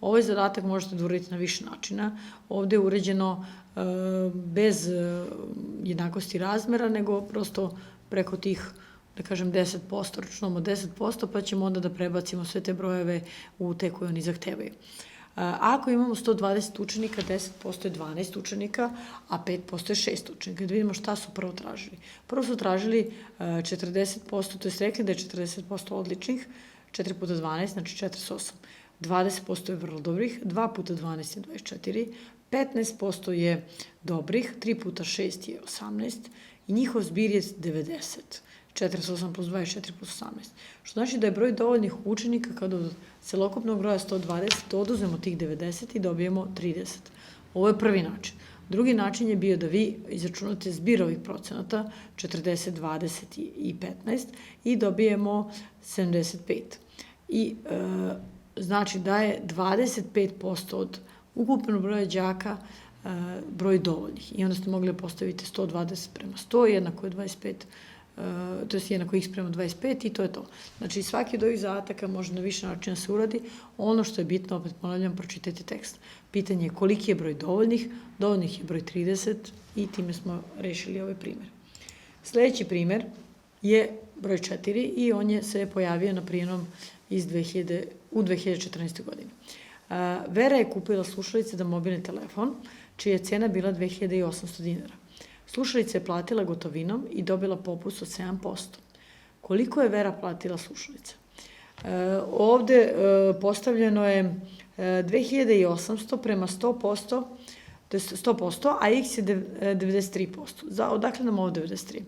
Ovaj zadatak možete da uradite na više načina. Ovde je uređeno bez jednakosti razmera, nego prosto preko tih, da kažem, 10%, računamo 10%, pa ćemo onda da prebacimo sve te brojeve u te koje oni zahtevaju. Ako imamo 120 učenika, 10% je 12 učenika, a 5% je 6 učenika. Da vidimo šta su prvo tražili. Prvo su tražili 40%, to je rekli da je 40% odličnih, 4 puta 12, znači 48. 20% je vrlo dobrih, 2 puta 12 je 24, 15% je dobrih, 3 puta 6 je 18 i njihov zbir je 90. 48 plus 24 plus 18. Što znači da je broj dovoljnih učenika kada od celokupnog broja 120 oduzmemo tih 90 i dobijemo 30. Ovo je prvi način. Drugi način je bio da vi izračunate zbir ovih procenata 40, 20 i 15 i dobijemo 75. I znači da je 25% od ukupnog broja đaka broj dovoljnih. I onda ste mogli da postavite 120 prema 100, jednako je 25, to je jednako x prema 25 i to je to. Znači svaki od ovih zadataka može na više načina se uradi. Ono što je bitno, opet ponavljam, pročitajte tekst. Pitanje je koliki je broj dovoljnih, dovoljnih je broj 30 i time smo rešili ovaj primer. Sledeći primer je broj 4 i on se pojavio na prijemnom u 2014. godini. Vera je kupila slušalice za mobilni telefon, čija je cena bila 2800 dinara. Slušalice je platila gotovinom i dobila popust od 7%. Koliko je Vera platila slušalice? Ovde postavljeno je 2800 prema 100%, to je 100%, a x je 93%. Odakle nam ovo 93%?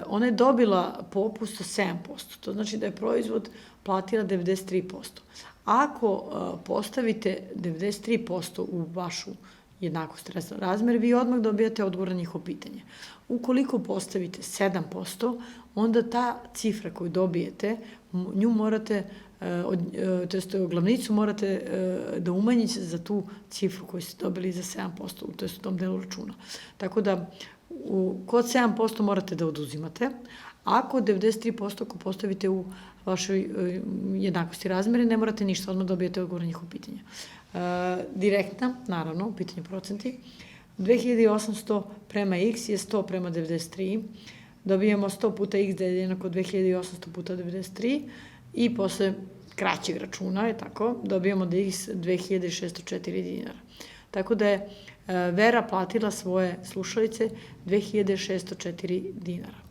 Ona je dobila popust od 7%, to znači da je proizvod platila 93%. Ako postavite 93% u vašu jednakost razmer, vi odmah dobijate odgovor na njihovo pitanje. Ukoliko postavite 7%, onda ta cifra koju dobijete, nju morate, to jest glavnicu morate da umanjite za tu cifru koju ste dobili za 7%, to jest u tom delu računa. Tako da, kod 7% morate da oduzimate, ako 93% ko postavite u vašoj jednakosti razmere, ne morate ništa, odmah dobijete odgovor na njihovo pitanje. Direktna, naravno, u pitanju procenti, 2800 prema x je 100 prema 93, dobijemo 100 puta x da je jednako 2800 puta 93 i posle kraćeg računa, je tako, dobijemo da je x 2604 dinara. Tako da je Vera platila svoje slušalice 2604 dinara.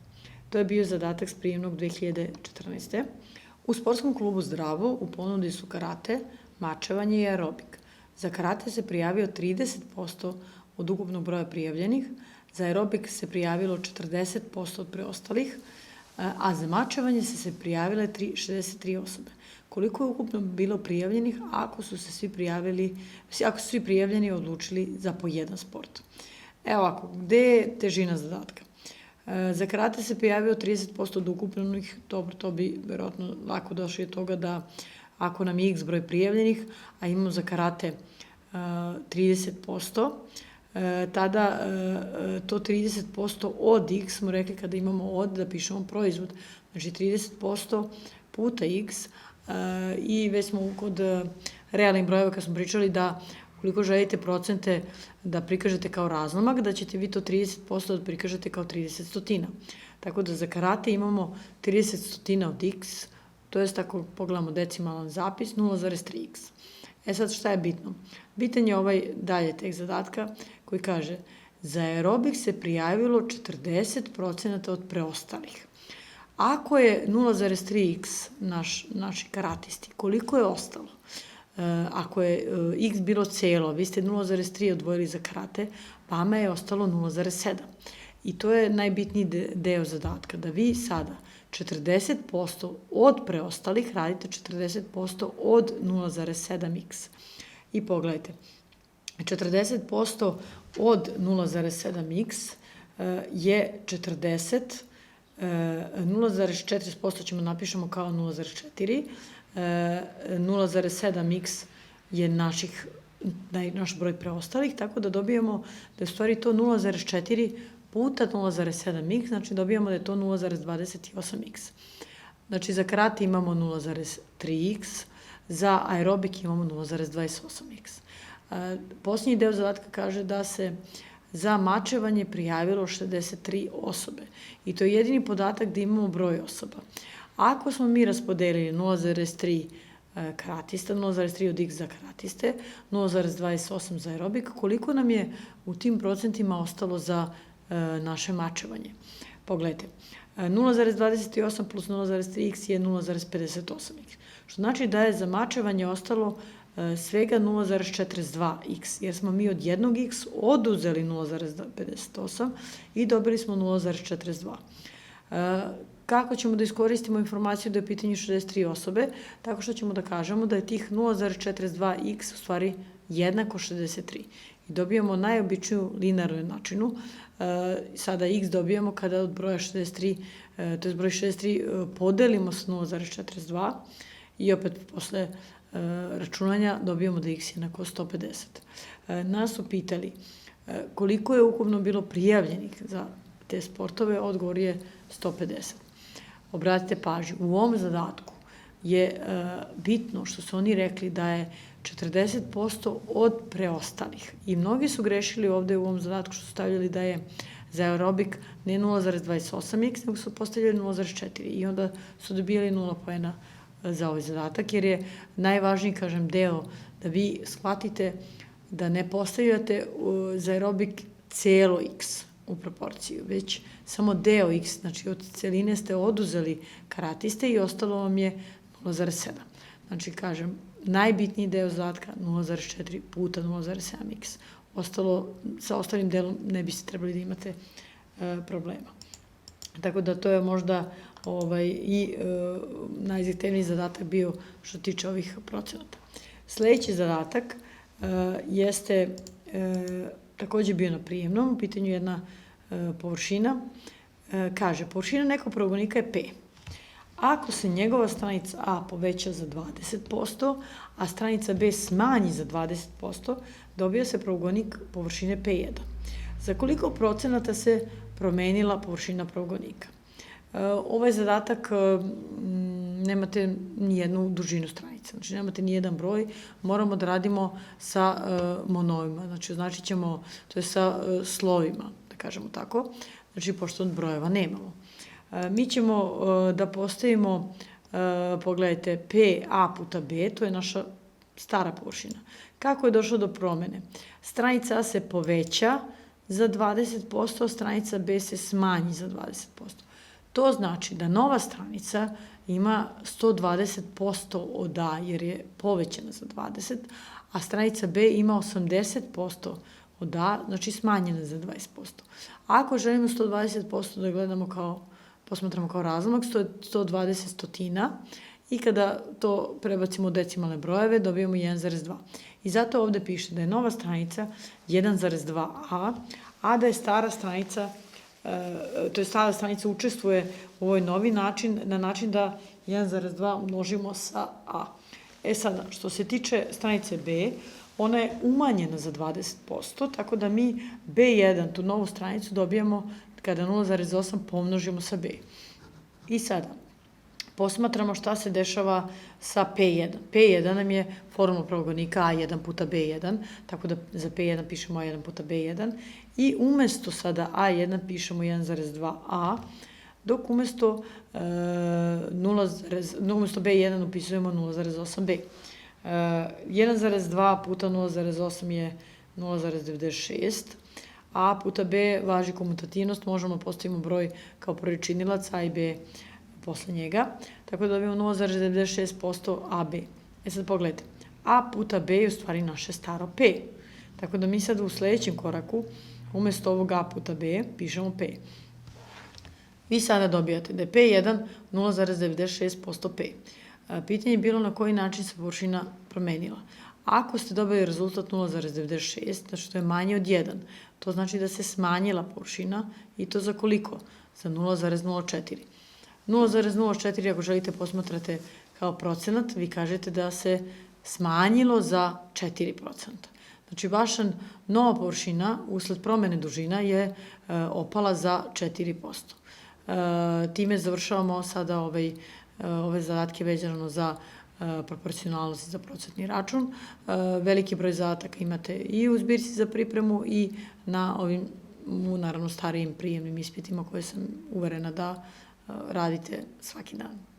To je bio zadatak s prijemnog 2014. U sportskom klubu Zdravo u ponudi su karate, mačevanje i aerobik. Za karate se prijavio 30% od ukupnog broja prijavljenih, za aerobik se prijavilo 40% od preostalih, a za mačevanje se prijavile 63 osobe. Koliko je ukupno bilo prijavljenih ako su svi prijavljeni odlučili za po jedan sport? Evo ovako, gde je težina zadatka? Za karate se prijavio 30% od ukupnih, dobro, to bi verovatno lako došli od toga da ako nam je x broj prijavljenih, a imamo za karate 30%, tada to 30% od x smo rekli kada imamo od da pišemo proizvod. Znači 30% puta x i već smo kod realnih brojeva kad smo pričali da ukoliko želite procente da prikažete kao razlomak, da ćete vi to 30% da prikažete kao 30 stotina. Tako da za karate imamo 30 stotina od x, to je ako pogledamo decimalan zapis, 0,3x. E sad šta je bitno? Bitan je ovaj dalje tekst zadatka koji kaže za aerobik se prijavilo 40% od preostalih. Ako je 0,3x naši karatisti, koliko je ostalo? ako je x bilo celo, vi ste 0,3 odvojili za karate, vama je ostalo 0,7. I to je najbitniji deo zadatka, da vi sada 40% od preostalih radite 40% od 0,7x. I pogledajte, 40% od 0,7x je 40, 0,40% ćemo napišemo kao 0,4, 0,7x je naš broj preostalih, tako da dobijemo da je u stvari to 0,4 puta 0,7x, znači dobijamo da je to 0,28x. Znači za karate imamo 0,3x, za aerobik imamo 0,28x. Posljednji deo zadatka kaže da se za mačevanje prijavilo 63 osobe. I to je jedini podatak gde imamo broj osoba. Ako smo mi raspodelili 0,3 karatista, 0,3 od x za karatiste, 0,28 za aerobik, koliko nam je u tim procentima ostalo za naše mačevanje? Pogledajte, 0,28 plus 0,3x je 0,58x. Što znači da je za mačevanje ostalo svega 0,42x, jer smo mi od jednog x oduzeli 0,58 i dobili smo 0,42. Kako ćemo da iskoristimo informaciju da je u pitanju 63 osobe? Tako što ćemo da kažemo da je tih 0,42x u stvari jednako 63. I dobijamo najobičniju linearnu jednačinu. Sada x dobijamo kada od broja 63, to je broj 63, podelimo s 0,42 i opet posle računanja dobijamo da x je jednako 150. Nas su pitali koliko je ukupno bilo prijavljenih za te sportove, odgovor je 150. Obratite pažnju, u ovom zadatku je bitno što su oni rekli da je 40% od preostalih. I mnogi su grešili ovde u ovom zadatku što su stavljali da je za aerobik ne 0,28x, nego su postavljali 0,4 i onda su dobijali 0 poena za ovaj zadatak, jer je najvažniji, kažem, deo da vi shvatite da ne postavljate za aerobik celo x u proporciju, već samo deo x, znači od celine ste oduzeli karatiste i ostalo vam je 0,7. Znači, kažem, najbitniji deo zadatka 0,4 puta 0,7x. Sa ostalim delom ne biste trebali da imate problema. Tako da to je možda i najzahtevniji zadatak bio što tiče ovih procenata. Sledeći zadatak jeste takođe bio na prijemnom, u pitanju jedna površina. Kaže, površina nekog pravougonika je P. Ako se njegova stranica A poveća za 20%, a stranica B smanji za 20%, dobija se pravougonik površine P1. Za koliko procenata se promenila površina pravougonika? Ovaj zadatak nemate nijednu dužinu stranice, znači nemate nijedan broj, moramo da radimo sa monovima, znači ćemo, to je sa slovima, da kažemo tako, znači pošto brojeva nemamo. Mi ćemo da postavimo, pogledajte, PA puta B, to je naša stara površina. Kako je došlo do promene? Stranica A se poveća za 20%, stranica B se smanji za 20%. To znači da nova stranica ima 120% od A, jer je povećana za 20%, a stranica B ima 80% od A, znači smanjena za 20%. Ako želimo 120% da gledamo posmatramo kao razlomak, 120 stotina, i kada to prebacimo u decimalne brojeve, dobijemo 1,2. I zato ovde piše da je nova stranica 1,2a, a da je stara stranica, to je stara stranica učestvuje u ovoj novi način, na način da 1,2 množimo sa a. Sada, što se tiče stranice B, ona je umanjena za 20%, tako da mi B1, tu novu stranicu, dobijamo kada 0,8 pomnožimo sa B. I sada, posmatramo šta se dešava sa P1. P1 nam je formula pravougonika A1 puta B1, tako da za P1 pišemo A1 puta B1 i umesto sada A1 pišemo 1,2A, dok umesto B1 upisujemo 0,8B. 1,2 puta 0,8 je 0,96, A puta B važi komutativnost, možemo postavimo broj kao prvi činilac, A i B posle njega, tako da dobijemo 0,96% AB. Sad pogledajte, A puta B je u stvari naše staro P. Tako da mi sad u sledećem koraku, umesto ovog A puta B, pišemo P. Vi sada dobijate da je P1 0,96% P. Pitanje je bilo na koji način se površina promenila. Ako ste dobili rezultat 0,96, znači to je manje od 1, to znači da se smanjila površina i to za koliko? Za 0,04. 0,04 ako želite posmatrate kao procenat, vi kažete da se smanjilo za 4%. Znači, vaša nova površina usled promene dužina je opala za 4%. Time završavamo sada ove zadatke vezano za proporcionalnost i za procentni račun. Veliki broj zadataka imate i u zbirci za pripremu i na ovim, naravno, starijim prijemnim ispitima koje sam uverena da radite svaki dan.